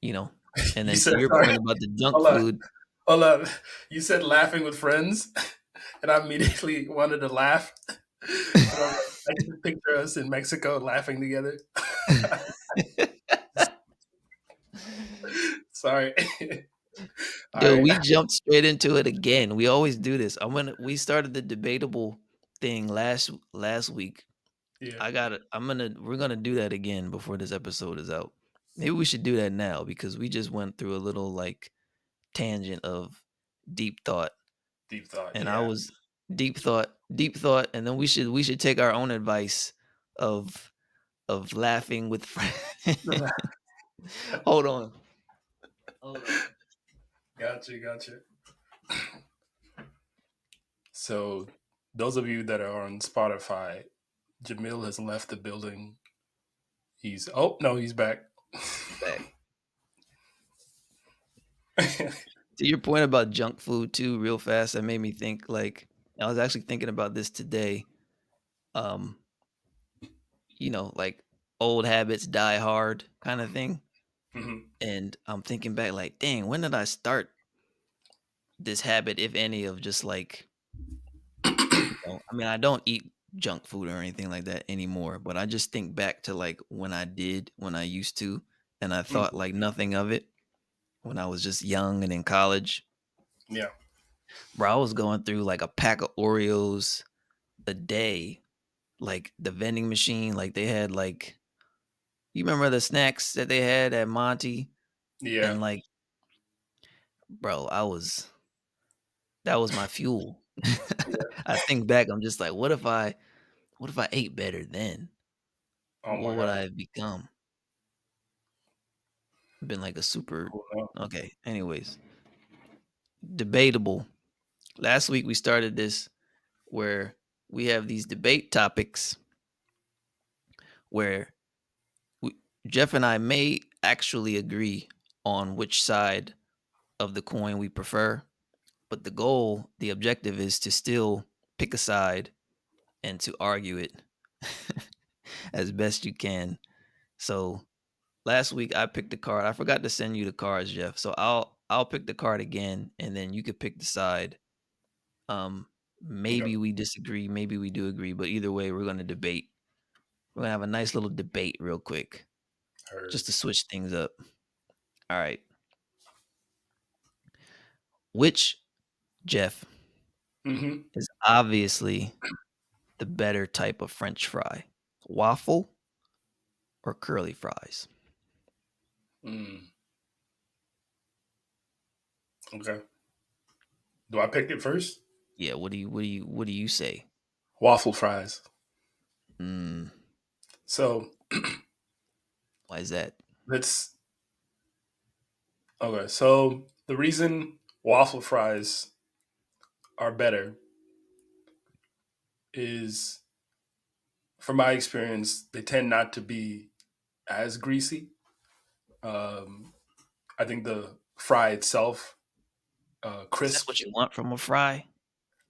Speaker 1: you know, and
Speaker 2: You
Speaker 1: then to
Speaker 2: said
Speaker 1: your
Speaker 2: sorry.
Speaker 1: point about the junk
Speaker 2: Hold on.
Speaker 1: food.
Speaker 2: Hold on. You said laughing with friends, and I immediately wanted to laugh. But I was like, I can just picture us in Mexico laughing together. Sorry. All
Speaker 1: Dude,
Speaker 2: right.
Speaker 1: we jumped straight into it again. We always do this. We started the debatable thing last week.
Speaker 2: Yeah.
Speaker 1: We're gonna do that again before this episode is out. Maybe we should do that now because we just went through a little like tangent of deep thought,
Speaker 2: Deep thought.
Speaker 1: and I
Speaker 2: Yeah.
Speaker 1: was deep thought, and then we should take our own advice of laughing with friends. Hold on. Hold on.
Speaker 2: Gotcha. Gotcha. So, those of you that are on Spotify, Jamil has left the building. Oh, no, he's back.
Speaker 1: Back. To your point about junk food too, real fast, that made me think like I was actually thinking about this today. Um, like old habits die hard kind of thing.
Speaker 2: Mhm.
Speaker 1: And I'm thinking back like, dang, when did I start this habit, if any, of just like, I mean, I don't eat junk food or anything like that anymore, but I just think back to like when I used to, and I thought
Speaker 2: Mhm.
Speaker 1: like nothing of it when I was just young and in college.
Speaker 2: Yeah.
Speaker 1: Bro, I was going through like a pack of Oreos a day, like the vending machine, like they had like, you remember the snacks that they had at Monty?
Speaker 2: Yeah.
Speaker 1: And like, bro, that was my fuel.
Speaker 2: Yeah.
Speaker 1: I think back, I'm just like, what if I ate better then?
Speaker 2: Oh
Speaker 1: What
Speaker 2: my
Speaker 1: would
Speaker 2: God.
Speaker 1: I have become? Been like a super
Speaker 2: Cool. No.
Speaker 1: okay. Anyways, debatable. Last week we started this where we have these debate topics where we, Jeff and I may actually agree on which side of the coin we prefer, but the objective is to still pick a side and to argue it as best you can. So last week I picked the card. I forgot to send you the cards, Jeff. So I'll pick the card again, and then you could pick the side. Um,
Speaker 2: Okay.
Speaker 1: maybe we disagree, maybe we do agree, but either way, we're gonna debate. We're gonna have a nice little debate real quick, just
Speaker 2: Heard.
Speaker 1: to switch things up. All right. Which, Jeff,
Speaker 2: Mm-hmm.
Speaker 1: is obviously the better type of French fry? Waffle or curly fries?
Speaker 2: Mm. Okay. Do I pick it first?
Speaker 1: Yeah, what do you say?
Speaker 2: Waffle fries.
Speaker 1: Mm,
Speaker 2: So
Speaker 1: why is that?
Speaker 2: let's. Okay. So the reason waffle fries are better is, from my experience, they tend not to be as greasy. Um, I think the fry itself,
Speaker 1: Is that
Speaker 2: crisp.
Speaker 1: what you want from a fry?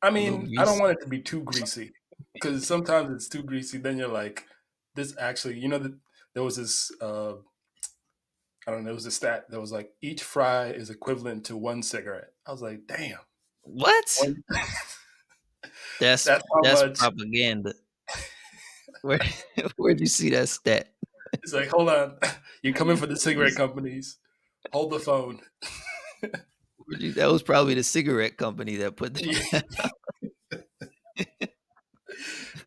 Speaker 2: I
Speaker 1: A little
Speaker 2: mean, I don't
Speaker 1: grease?
Speaker 2: want it to be too greasy because sometimes it's too greasy. Then you're like, this actually, there was this, I don't know, there was a stat that was like each fry is equivalent to one cigarette. I was like, damn,
Speaker 1: What?
Speaker 2: one,
Speaker 1: That's
Speaker 2: that's how
Speaker 1: that's
Speaker 2: much.
Speaker 1: propaganda. Where where'd you see that stat?
Speaker 2: It's like, hold on, you're coming for the
Speaker 1: Where'd you
Speaker 2: cigarette companies. Hold the phone.
Speaker 1: that was probably the cigarette company that put that.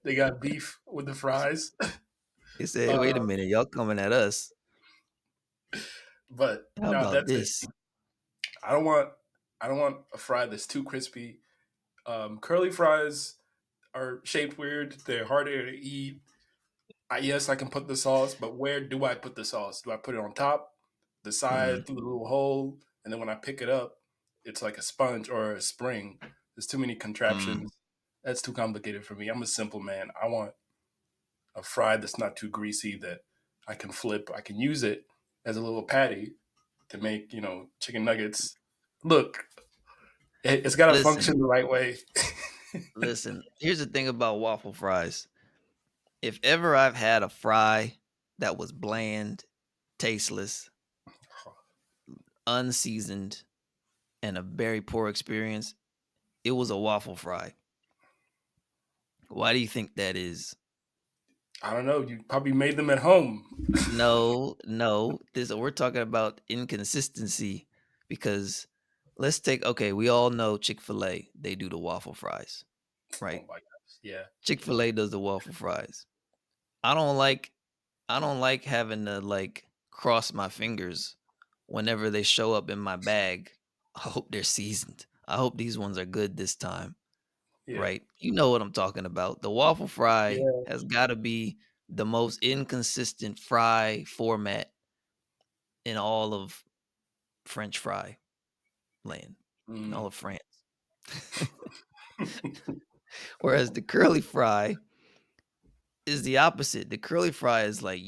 Speaker 2: They got beef with the fries.
Speaker 1: They said, "Wait a
Speaker 2: Uh,
Speaker 1: minute, y'all coming at us."
Speaker 2: But
Speaker 1: How
Speaker 2: no,
Speaker 1: about
Speaker 2: that's it.
Speaker 1: this?
Speaker 2: I don't want I don't want a fry that's too crispy. Curly fries are shaped weird. They're harder to eat. Yes, I can put the sauce, but where do I put the sauce? Do I put it on top, the
Speaker 1: Mm,
Speaker 2: side, through the little hole, and then when I pick it up, it's like a sponge or a spring? There's too many
Speaker 1: mm.
Speaker 2: contraptions. That's too complicated for me. I'm a simple man. I want a fry that's not too greasy that I can flip. I can use it as a little patty to make, chicken nuggets. Look, it's got to
Speaker 1: Listen,
Speaker 2: function the right way.
Speaker 1: listen. Here's the thing about waffle fries. If ever I've had a fry that was bland, tasteless, unseasoned, and a very poor experience, it was a waffle fry. Why do you think that is?
Speaker 2: I don't know. You probably made them at home.
Speaker 1: No, no. This we're talking about inconsistency because let's take okay, we all know Chick-fil-A, they do the waffle fries,
Speaker 2: Oh
Speaker 1: right?
Speaker 2: my gosh. Yeah.
Speaker 1: Chick-fil-A does the waffle fries. I don't like I don't like having to like cross my fingers whenever they show up in my bag. I hope they're seasoned. I hope these ones are good this time,
Speaker 2: Yeah.
Speaker 1: right? You know what I'm talking about. The waffle fry
Speaker 2: Yeah.
Speaker 1: has got to be the most inconsistent fry format in all of French fry land, in all
Speaker 2: Mm.
Speaker 1: of France. Whereas the curly fry is the opposite. The curly fry is like,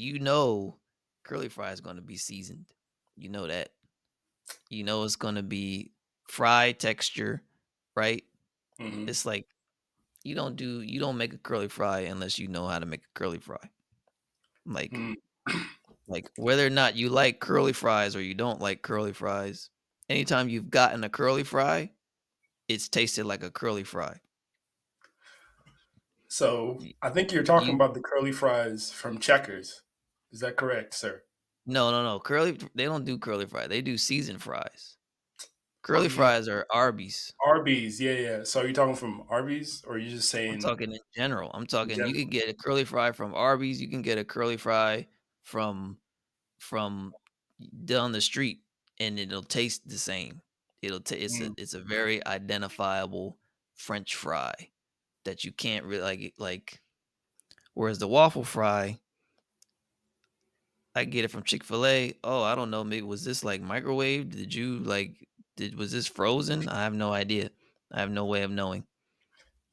Speaker 1: curly fry is going to be seasoned. You know that. You know it's going to be fry texture, right?
Speaker 2: Hmm.
Speaker 1: It's like you don't make a curly fry unless you know how to make a curly fry. Like
Speaker 2: Mm.
Speaker 1: like whether or not you like curly fries or you don't like curly fries, anytime you've gotten a curly fry, it's tasted like a curly fry.
Speaker 2: So
Speaker 1: Y-
Speaker 2: I think you're talking
Speaker 1: You
Speaker 2: about the curly fries from Checkers. Is that correct, sir?
Speaker 1: no, no, no. They don't do curly fry. They do seasoned fries.
Speaker 2: Oh
Speaker 1: Curly
Speaker 2: yeah,
Speaker 1: fries are Arby's.
Speaker 2: Arby's. Yeah, yeah. So are you talking from Arby's, or are you just
Speaker 1: I'm
Speaker 2: saying
Speaker 1: talking in general. I'm
Speaker 2: in
Speaker 1: talking you
Speaker 2: general?
Speaker 1: could get a curly fry from Arby's, you can get a curly fry from from down the street and it'll taste the same.
Speaker 2: Mm.
Speaker 1: It's a very identifiable French fry that you can't really like whereas the waffle fry, I get it from Chick-fil-A. Oh, I don't know, maybe was this like microwave? Did you like did was this frozen? I have no idea. I have no way of knowing.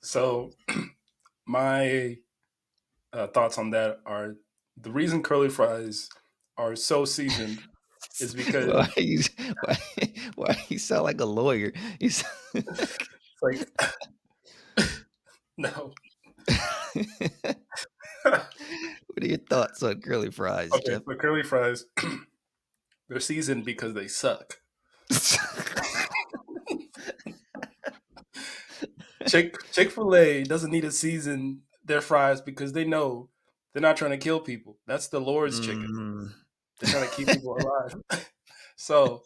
Speaker 2: So my thoughts on that are the reason curly fries are so seasoned is because
Speaker 1: Why you why why you sound like a lawyer? You sound like
Speaker 2: it's like no.
Speaker 1: what are your thoughts on curly fries,
Speaker 2: Okay,
Speaker 1: Jeff?
Speaker 2: but curly fries they're seasoned because they suck. Chick Fil A doesn't need to season their fries because they know they're not trying to kill people. That's the Lord's chicken.
Speaker 1: Mm.
Speaker 2: They're trying to keep people alive. So,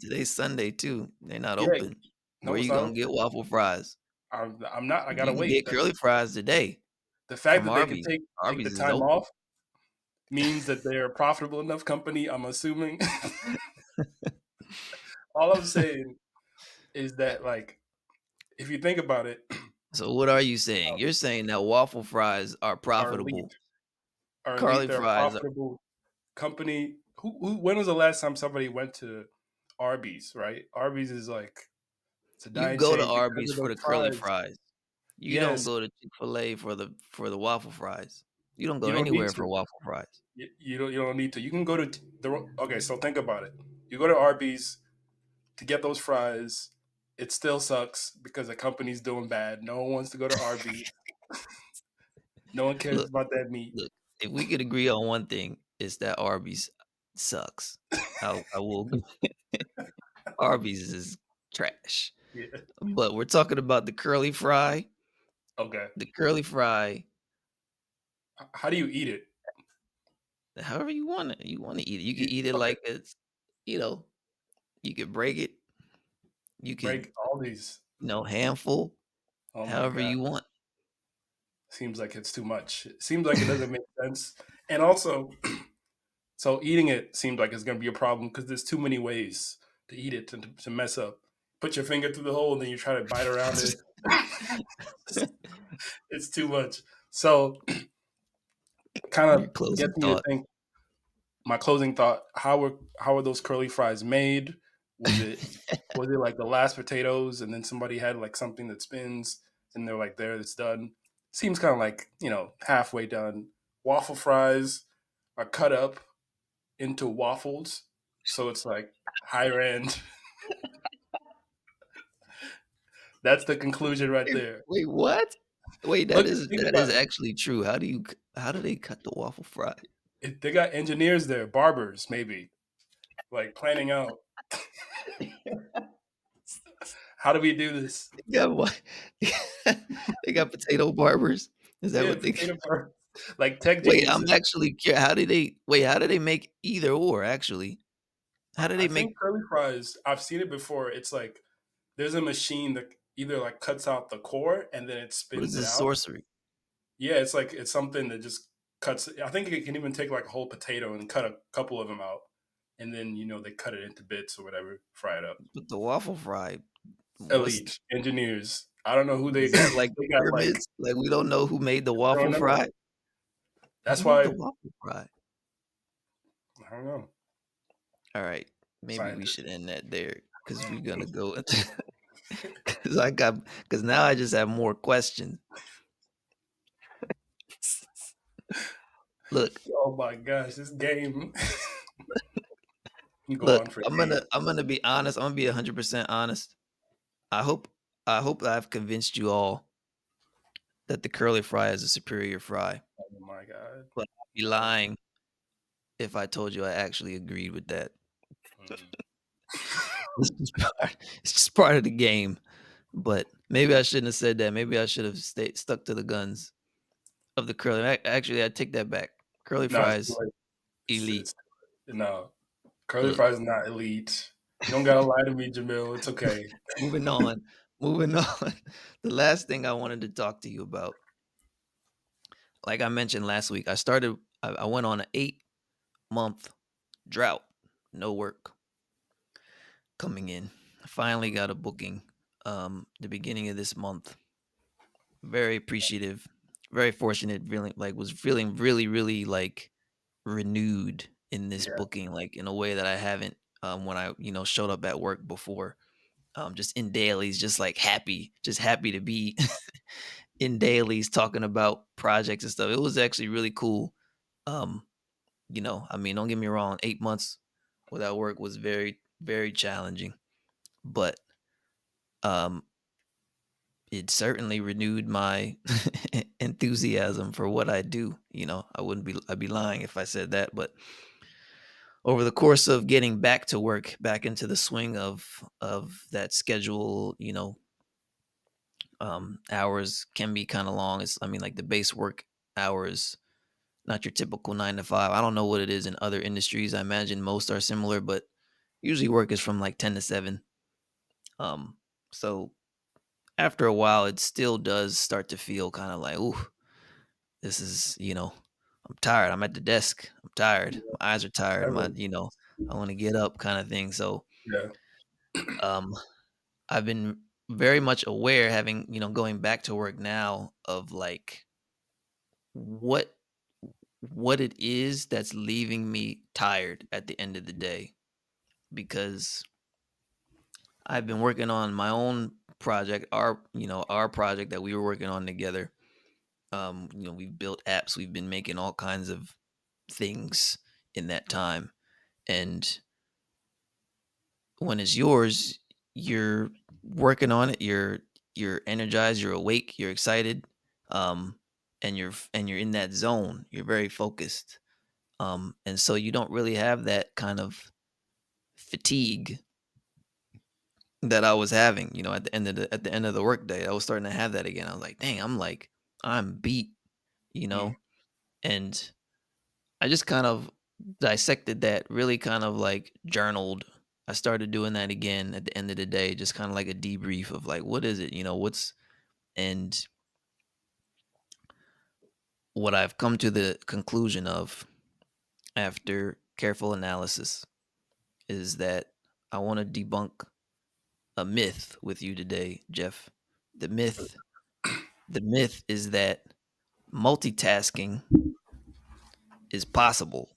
Speaker 1: Today's Sunday too. They're not
Speaker 2: yeah,
Speaker 1: open.
Speaker 2: no,
Speaker 1: Where
Speaker 2: it's
Speaker 1: you
Speaker 2: not
Speaker 1: gonna
Speaker 2: open.
Speaker 1: get waffle fries?
Speaker 2: I'm not. I gotta
Speaker 1: You can
Speaker 2: wait.
Speaker 1: get curly fries today
Speaker 2: The fact
Speaker 1: from
Speaker 2: that they can
Speaker 1: Arby's.
Speaker 2: take the
Speaker 1: Arby's is
Speaker 2: time
Speaker 1: open.
Speaker 2: off means that they're a profitable enough company. I'm assuming. All I'm saying is that, like, if you think about it,
Speaker 1: So what are you saying? You're saying that waffle fries are
Speaker 2: our elite,
Speaker 1: profitable.
Speaker 2: our elite,
Speaker 1: Curly
Speaker 2: they're a
Speaker 1: fries are
Speaker 2: profitable company. When was the last time somebody went to Arby's? Right, Arby's is like it's a
Speaker 1: you
Speaker 2: dying
Speaker 1: go to
Speaker 2: shade because
Speaker 1: Arby's
Speaker 2: of
Speaker 1: for
Speaker 2: those
Speaker 1: the curly
Speaker 2: fries.
Speaker 1: fries. You don't
Speaker 2: Yes,
Speaker 1: go to Chick-fil-A for the waffle fries. You don't go
Speaker 2: you don't need
Speaker 1: anywhere for
Speaker 2: to.
Speaker 1: waffle fries.
Speaker 2: You don't need to. You can go to the okay. So think about it. You go to Arby's to get those fries. It still sucks because the company's doing bad. No one wants to go to Arby's. No one cares
Speaker 1: Look,
Speaker 2: about that meat.
Speaker 1: look, if we could agree on one thing, it's that Arby's sucks. I will Arby's is trash.
Speaker 2: Yeah.
Speaker 1: But we're talking about the curly fry.
Speaker 2: Okay.
Speaker 1: The curly fry,
Speaker 2: How do you eat it?
Speaker 1: however you want it. You want to eat it. You can
Speaker 2: You
Speaker 1: eat it
Speaker 2: okay?
Speaker 1: like it's, you know, you could break it. You could,
Speaker 2: Break all these.
Speaker 1: handful,
Speaker 2: Oh my
Speaker 1: however
Speaker 2: god.
Speaker 1: you want.
Speaker 2: Seems like it's too much. It seems like it doesn't make sense. And also, So eating it seems like it's gonna be a problem because there's too many ways to eat it to mess up. Put your finger through the hole and then you try to bite around it. It's too much. So kind
Speaker 1: Your
Speaker 2: of
Speaker 1: closing
Speaker 2: gets me to
Speaker 1: thought.
Speaker 2: think. My closing thought: how were those curly fries made? Was it was it like the last potatoes and then somebody had like something that spins and they're like, there, it's done. Seems kind of like halfway done. Waffle fries are cut up into waffles, so it's like higher end. That's the conclusion right there.
Speaker 1: Wait, what? Wait,
Speaker 2: Look, think
Speaker 1: that is
Speaker 2: about it.
Speaker 1: actually true. How do they cut the waffle fry?
Speaker 2: They got engineers there, barbers maybe, like planning out how do we do this.
Speaker 1: They got what? They got potato barbers? Is that
Speaker 2: Yeah,
Speaker 1: what they
Speaker 2: potato barbers, like tech
Speaker 1: Wait, I'm
Speaker 2: geniuses.
Speaker 1: actually how do they make either or actually? How do
Speaker 2: I
Speaker 1: they
Speaker 2: think
Speaker 1: make
Speaker 2: curly fries, I've seen it before. It's like there's a machine that either like cuts out the core and then it
Speaker 1: what is
Speaker 2: spins it
Speaker 1: this
Speaker 2: out.
Speaker 1: sorcery?
Speaker 2: Yeah, it's like it's something that just cuts. I think it can even take like a whole potato and cut a couple of them out, and then they cut it into bits or whatever, fry it up.
Speaker 1: But the waffle fry, what's
Speaker 2: Elite engineers. I don't know who they
Speaker 1: is that like
Speaker 2: they got like
Speaker 1: pyramids? Like, we don't know who made the
Speaker 2: I don't
Speaker 1: waffle
Speaker 2: know.
Speaker 1: fry?
Speaker 2: That's
Speaker 1: Who made the
Speaker 2: why
Speaker 1: waffle fry?
Speaker 2: I don't know.
Speaker 1: Alright, maybe we
Speaker 2: Scientists.
Speaker 1: should end that there because 'cause we're gonna go into 'cause I got 'cause now I just have more questions. Look,
Speaker 2: Oh my gosh, this game can go
Speaker 1: look,
Speaker 2: on for
Speaker 1: I'm
Speaker 2: days.
Speaker 1: gonna be honest, I'm gonna be 100% honest. I hope I hope I've convinced you all that the curly fry is a superior fry,
Speaker 2: Oh my god.
Speaker 1: but I'd be
Speaker 2: Oh,
Speaker 1: lying if I told you I actually agreed with that.
Speaker 2: mm.
Speaker 1: It's just part of the game, but maybe I shouldn't have said that. Maybe I should have stayed stuck to the guns of the curly actually, I take that back. Curly
Speaker 2: No, it's too
Speaker 1: fries,
Speaker 2: late.
Speaker 1: elite.
Speaker 2: It's no. Curly
Speaker 1: Look,
Speaker 2: fries is not elite. You don't gotta lie to me, Jamil. It's okay.
Speaker 1: moving on, moving on. The last thing I wanted to talk to you about, like I mentioned last week, I went on an 8-month drought, no work coming in. I finally got a booking the beginning of this month. Very appreciative, very fortunate, feeling like was feeling really, really like renewed in this
Speaker 2: Yeah.
Speaker 1: booking, like in a way that I haven't when I, showed up at work before. Just in dailies, just like happy, just happy to be in dailies talking about projects and stuff. It was actually really cool. Um, I mean, don't get me wrong, 8 months without work was very, very challenging, but um it certainly renewed my enthusiasm for what I do. I'd be lying if I said that, but over the course of getting back to work, back into the swing of that schedule, hours can be kind of long. I mean, like the base work hours, not your typical 9 to 5. I don't know what it is in other industries. I imagine most are similar, but usually work is from like 10 to 7. Um, so after a while, it still does start to feel kind of like, ooh, this is, I'm tired. I'm at the desk. I'm tired.
Speaker 2: Yeah.
Speaker 1: My eyes are tired.
Speaker 2: Heavily.
Speaker 1: I want to get up kind of thing. So,
Speaker 2: Yeah.
Speaker 1: um, I've been very much aware having, going back to work now of like what what it is that's leaving me tired at the end of the day because I've been working on my own project, our project that we were working on together. We've built apps, we've been making all kinds of things in that time. And when it's yours, you're working on it, you're energized, you're awake, you're excited, and you're in that zone. You're very focused. And so you don't really have that kind of fatigue that I was having, at the end of the workday. I was starting to have that again. I was like, dang, I'm beat, you
Speaker 2: Mm.
Speaker 1: know? And I just kind of dissected that, really kind of like journaled. I started doing that again at the end of the day, just kind of like a debrief of like, what is it, and what I've come to the conclusion of after careful analysis, is that I want to debunk a myth with you today, Jeff. The myth, the myth is that multitasking is possible.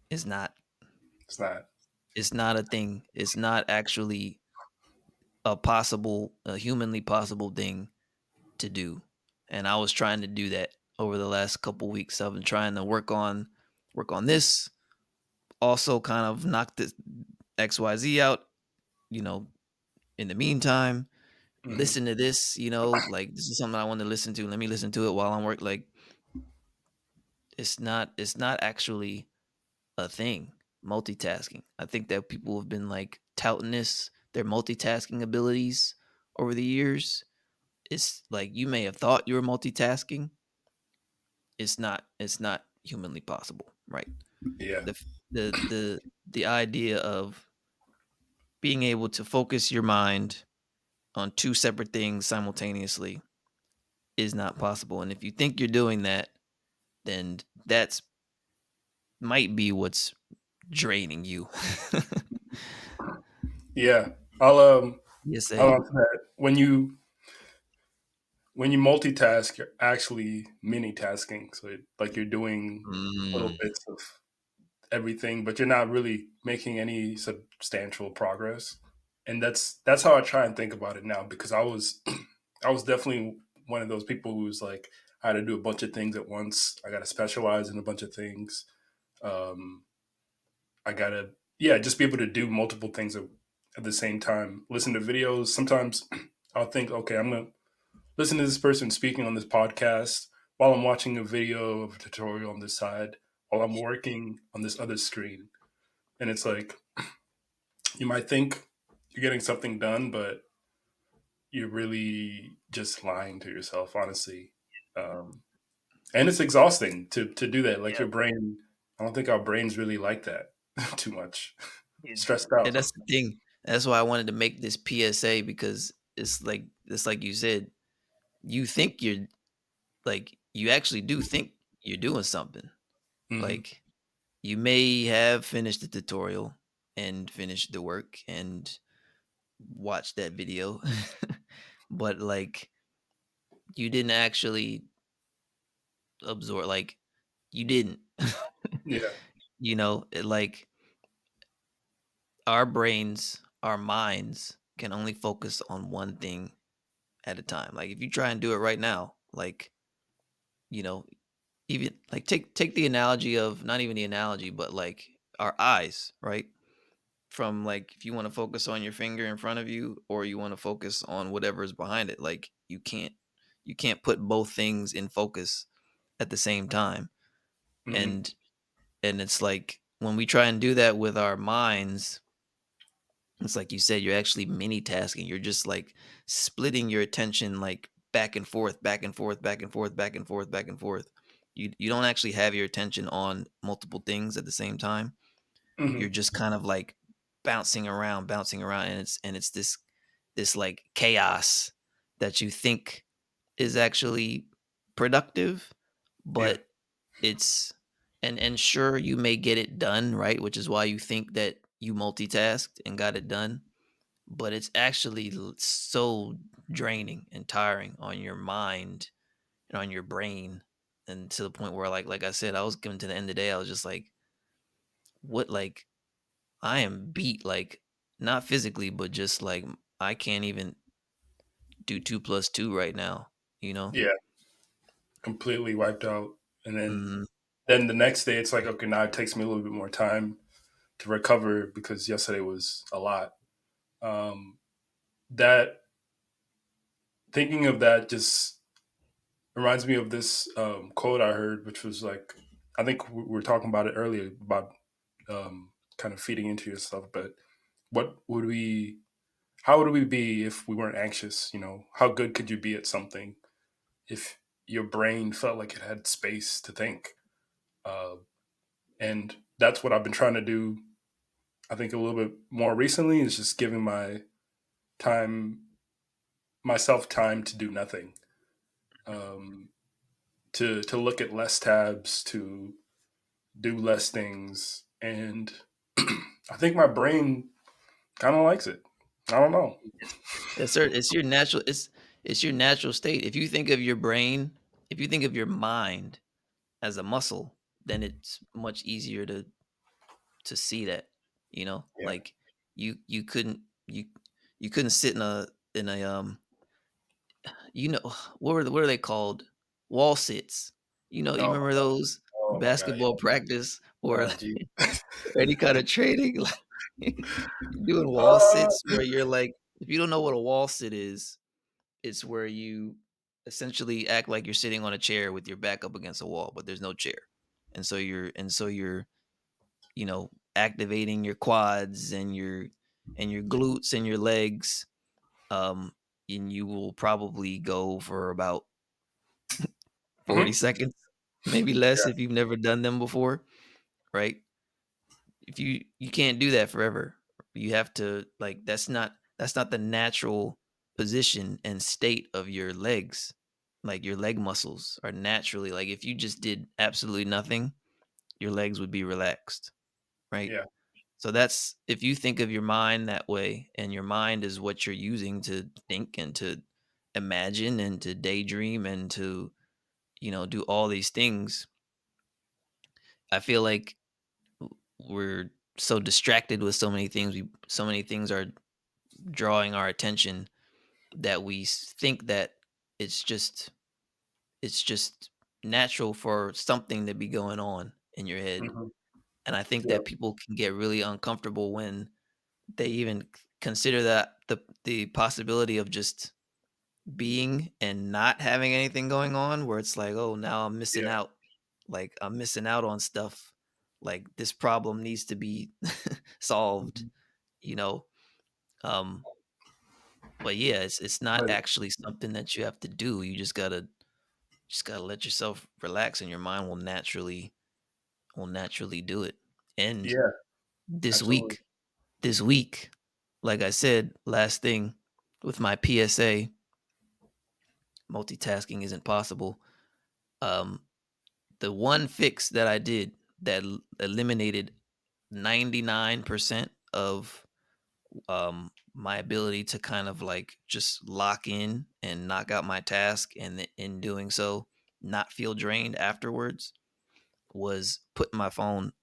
Speaker 1: It's not.
Speaker 2: It's not.
Speaker 1: It's not a thing. It's not actually a humanly possible thing to do. And I was trying to do that over the last couple weeks. I've been trying to work on this, also kind of knock this XYZ out, you know, in the meantime,
Speaker 2: Hmm.
Speaker 1: listen to this, like this is something I want to listen to. Let me listen to it while I'm work. Like it's not actually a thing. Multitasking. I think that people have been like touting their multitasking abilities over the years. It's like you may have thought you were multitasking. It's not humanly possible, right?
Speaker 2: Yeah.
Speaker 1: The f- the idea of being able to focus your mind on two separate things simultaneously is not possible. And if you think you're doing that, then that's might be what's draining you.
Speaker 2: Yeah.
Speaker 1: Yes,
Speaker 2: I'll
Speaker 1: say.
Speaker 2: answer that. When you multitask, you're actually mini tasking. So like you're doing little
Speaker 1: Mm,
Speaker 2: bits of everything, but you're not really making any substantial progress. And that's how I try and think about it now, because I was definitely one of those people who's like I had to do a bunch of things at once. I got to specialize in a bunch of things. Um, I gotta, yeah, just be able to do multiple things at the same time. Listen to videos. Sometimes I'll think, okay, I'm gonna listen to this person speaking on this podcast while I'm watching a video of a tutorial on this side, while I'm working on this other screen. And it's like you might think you're getting something done, but you're really just lying to yourself, honestly. Um, and it's exhausting to do that. Like
Speaker 1: yeah.
Speaker 2: your brain, I don't think our brains really like that too much.
Speaker 1: Yeah.
Speaker 2: Stressed
Speaker 1: And
Speaker 2: out.
Speaker 1: that's the thing. That's why I wanted to make this PSA because it's like you said, you think you're you actually do think you're doing something.
Speaker 2: Hmm.
Speaker 1: Like you may have finished the tutorial and finished the work and watched that video, but like you didn't actually absorb. Like you didn't.
Speaker 2: Yeah.
Speaker 1: Like our brains, our minds can only focus on one thing at a time. Like if you try and do it right now, like you know, even like take the analogy of not even the analogy, but like our eyes, right? From like if you want to focus on your finger in front of you or you want to focus on whatever is behind it, like you can't put both things in focus at the same time.
Speaker 2: Hmm.
Speaker 1: And it's like when we try and do that with our minds, it's like you said, you're actually mini tasking. You're just like splitting your attention like back and forth, back and forth, back and forth, back and forth, back and forth. You don't actually have your attention on multiple things at the same time. You're
Speaker 2: Hmm.
Speaker 1: just kind of like bouncing around, and it's this like chaos that you think is actually productive,
Speaker 2: Yeah.
Speaker 1: but it's and sure you may get it done, right? Which is why you think that you multitasked and got it done, but it's actually so draining and tiring on your mind and on your brain, and to the point where like I said, I was getting to the end of the day, I was just like, what, like I am beat, like not physically, but just like I can't even do 2 plus 2 right now, you know?
Speaker 2: Yeah. Completely wiped out. And
Speaker 1: Hmm.
Speaker 2: then the next day it's like, okay, now it takes me a little bit more time to recover because yesterday was a lot. That thinking of that just reminds me of this quote I heard, which was like, I think we were talking about it earlier about kind of feeding into yourself. But what would we? How would we be if we weren't anxious? How good could you be at something if your brain felt like it had space to think? Uh, and that's what I've been trying to do. I think a little bit more recently is just giving time, myself time to do nothing, um, to look at less tabs, to do less things, and I think my brain kind of likes it. I don't know.
Speaker 1: It's your natural it's your natural state. If you think of your brain, if you think of your mind as a muscle, then it's much easier to see that, you know?
Speaker 2: Yeah.
Speaker 1: Like you couldn't you you couldn't sit in a you know, what are they called? Wall sits. You
Speaker 2: Oh,
Speaker 1: remember those
Speaker 2: oh my god.
Speaker 1: basketball practice or
Speaker 2: Oh, gee.
Speaker 1: any kind of training? Like you're doing wall
Speaker 2: Uh,
Speaker 1: sits where you're like, if you don't know what a wall sit is, it's where you essentially act like you're sitting on a chair with your back up against a wall, but there's no chair. And so you're activating your quads and your glutes and your legs. Um, and you will probably go for about 40
Speaker 2: mhm.
Speaker 1: seconds, maybe less
Speaker 2: Yeah,
Speaker 1: if you've never done them before, right? If you can't do that forever. You have to like that's not the natural position and state of your legs. Like your leg muscles are naturally like if you just did absolutely nothing, your legs would be relaxed, right?
Speaker 2: yeah.
Speaker 1: So that's if you think of your mind that way and your mind is what you're using to think and to imagine and to daydream and to, do all these things. I feel like we're so distracted with so many things. So many things are drawing our attention that we think that it's just it's just natural for something to be going on in your head.
Speaker 2: Mhm.
Speaker 1: And I think
Speaker 2: Yeah.
Speaker 1: that people can get really uncomfortable when they even consider that the possibility of just being and not having anything going on where it's like, "Oh, now I'm missing
Speaker 2: Yeah.
Speaker 1: out. Like, I'm missing out on stuff. Like, this problem needs to be solved,"
Speaker 2: Mhm.
Speaker 1: you know? Um, but yeah, it's not
Speaker 2: But
Speaker 1: actually something that you have to do. You just gotta let yourself relax and your mind will naturally do it. And
Speaker 2: yeah,
Speaker 1: this
Speaker 2: absolutely.
Speaker 1: week this week, like I said, last thing with my PSA, multitasking isn't possible. Um, the one fix that I did that eliminated 99% of my ability to kind of like just lock in and knock out my task, and in doing so, not feel drained afterwards was putting my phone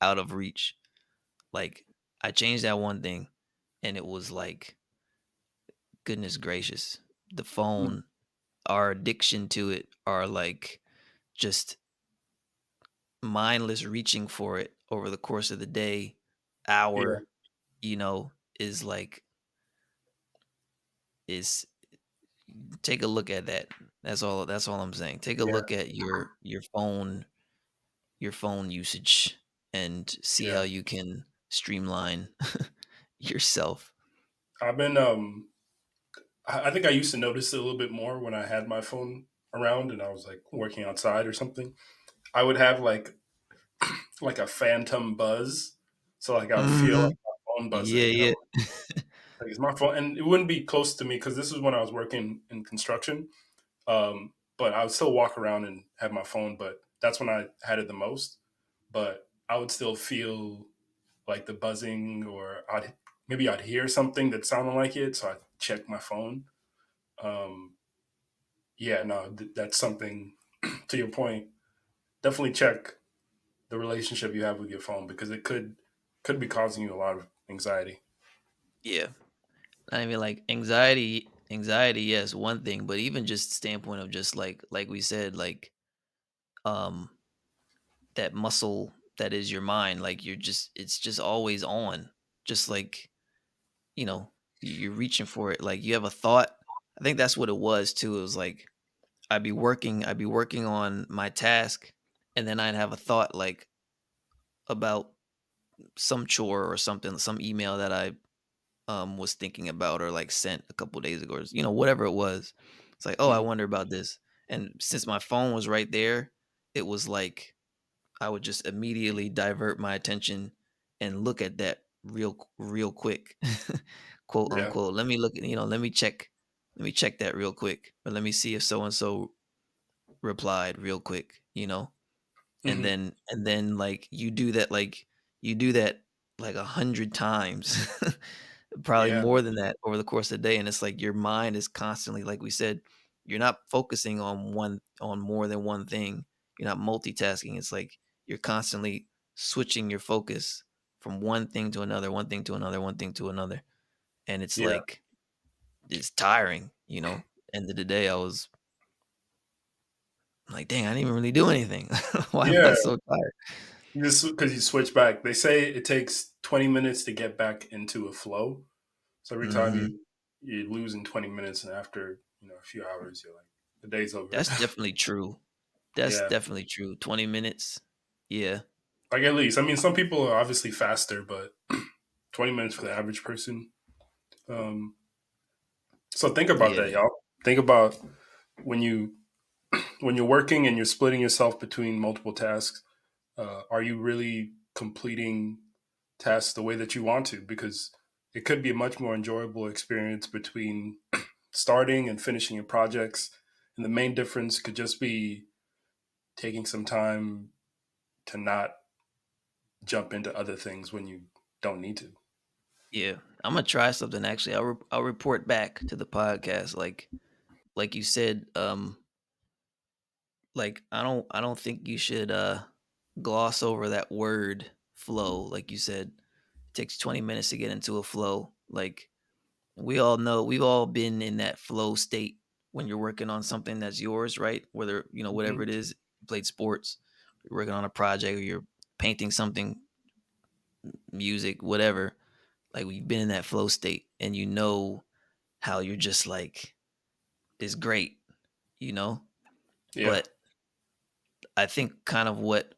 Speaker 1: out of reach. Like, I changed that one thing, and it was like, goodness gracious, the
Speaker 2: Mm.
Speaker 1: phone, our addiction to it, are like just mindless reaching for it over the course of the day,
Speaker 2: Yeah.
Speaker 1: hour, you know, is like is take a look at that. That's all I'm saying. Take a
Speaker 2: Yeah.
Speaker 1: look at your phone usage and see
Speaker 2: Yeah.
Speaker 1: how you can streamline yourself.
Speaker 2: I've been I think I used to notice it a little bit more when I had my phone around and I was like working outside or something. I would have like a phantom buzz. So like I would feel
Speaker 1: Mhm.
Speaker 2: like my phone
Speaker 1: Yeah,
Speaker 2: buzzing and I'm
Speaker 1: yeah.
Speaker 2: like, is my phone, and it wouldn't be close to me because this is when I was working in construction. But I would still walk around and have my phone, but that's when I had it the most. But I would still feel like the buzzing, or I'd hear something that sounded like it, so I'd check my phone. Um, yeah, no, that's something. To your point, definitely check the relationship you have with your phone because it could be causing you a lot of anxiety.
Speaker 1: Yeah. I mean, like anxiety, yes, one thing, but even just standpoint of just like we said, like um that muscle that is your mind, like it's just always on. Just like, you know, you're reaching for it. Like you have a thought. I think that's what it was too. It was like I'd be working on my task and then I'd have a thought like about some chore or something, some email that I was thinking about or like sent a couple days ago, or whatever it was. It's like, oh, I
Speaker 2: Mhm.
Speaker 1: wonder about this. And since my phone was right there, it was like I would just immediately divert my attention and look at that real quick, quote
Speaker 2: Yeah,
Speaker 1: unquote. Let me look at, let me check that real quick, or let me see if so and so replied real quick. and
Speaker 2: Hmm.
Speaker 1: then like you do that like 100 times, probably
Speaker 2: Yeah,
Speaker 1: more than that over the course of the day, and it's like your mind is constantly, like we said, you're not focusing on more than one thing. You're not multitasking. It's like you're constantly switching your focus from one thing to another, one thing to another, one thing to another, and it's
Speaker 2: yeah,
Speaker 1: like it's tiring. End of the day, I was like, dang, I didn't even really do anything. Why am I
Speaker 2: yeah.
Speaker 1: so tired?
Speaker 2: Just because you switch back, they say it takes 20 minutes to get back into a flow. So every time
Speaker 1: Hmm.
Speaker 2: you lose in 20 minutes, and after a few hours, you're like, the day's over.
Speaker 1: That's definitely true. That's
Speaker 2: Yeah,
Speaker 1: definitely true. 20 minutes. Yeah.
Speaker 2: like at least. I mean, some people are obviously faster, but 20 minutes for the average person. Um, so think about
Speaker 1: Yeah.
Speaker 2: that, y'all. Think about when you when you're working and you're splitting yourself between multiple tasks. Are you really completing tasks the way that you want to? Because it could be a much more enjoyable experience between starting and finishing your projects. And the main difference could just be taking some time to not jump into other things when you don't need to.
Speaker 1: Yeah. I'm gonna try something actually. I'll report back to the podcast. Like you said, like I don't think you should gloss over that word flow. Like you said, it takes 20 minutes to get into a flow. Like we all know, we've all been in that flow state when you're working on something that's yours, right? Whether, whatever
Speaker 2: Hmm.
Speaker 1: it is, you played sports, you're working on a project, or you're painting something, music, whatever. Like we've been in that flow state and you know how you're just like, it's great, you know?
Speaker 2: Yeah.
Speaker 1: But I think kind of what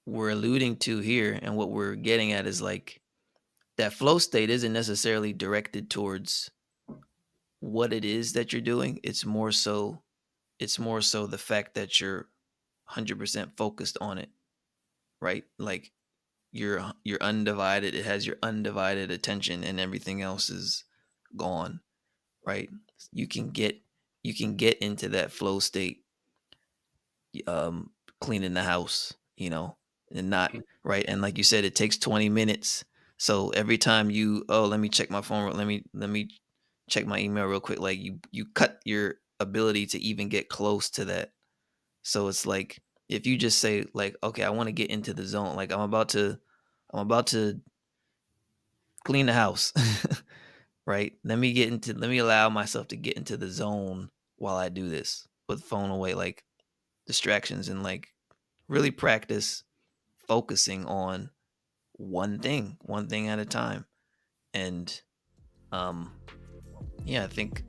Speaker 1: we're alluding to here and what we're getting at is like that flow state isn't necessarily directed towards what it is that you're doing. It's more so the fact that you're 100% focused on it, right? Like you're undivided. It has your undivided attention, and everything else is gone, right? You can get you can get into that flow state, um, cleaning the house, and not right. And like you said, it takes 20 minutes. So every time let me check my phone, let me check my email real quick. Like you cut your ability to even get close to that. So it's like if you just say like, okay, I want to get into the zone. Like I'm about to clean the house, right? Let me allow myself to get into the zone while I do this. Put the phone away, like distractions, and like really practice focusing on one thing at a time. And um yeah, I think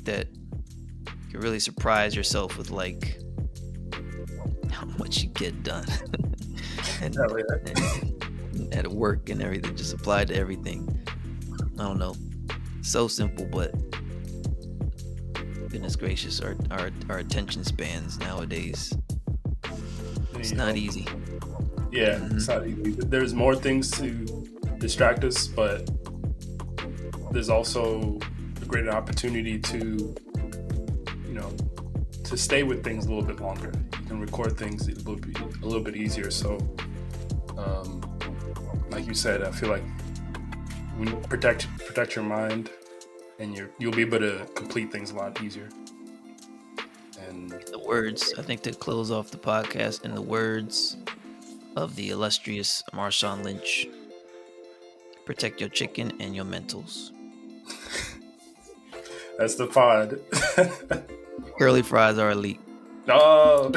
Speaker 1: that you can really surprise yourself with like how much you get done. and
Speaker 2: Hell yeah.
Speaker 1: and at work and everything, just applied to everything. I don't know. So simple, but goodness gracious, our attention spans nowadays. It's
Speaker 2: You
Speaker 1: not
Speaker 2: know,
Speaker 1: easy.
Speaker 2: yeah,
Speaker 1: Hmm.
Speaker 2: it's not easy. There's more things to distract us, but there's also a greater opportunity you know, to stay with things a little bit longer. You can record things a little bit easier. So, um, like you said, I feel like when you protect your mind, and you'll be able to complete things a lot easier. And
Speaker 1: The words, I think, to close off the podcast, in the words of the illustrious Marshawn Lynch, protect your chicken and your mentals.
Speaker 2: that's the pod.
Speaker 1: Curly fries are elite.
Speaker 2: No.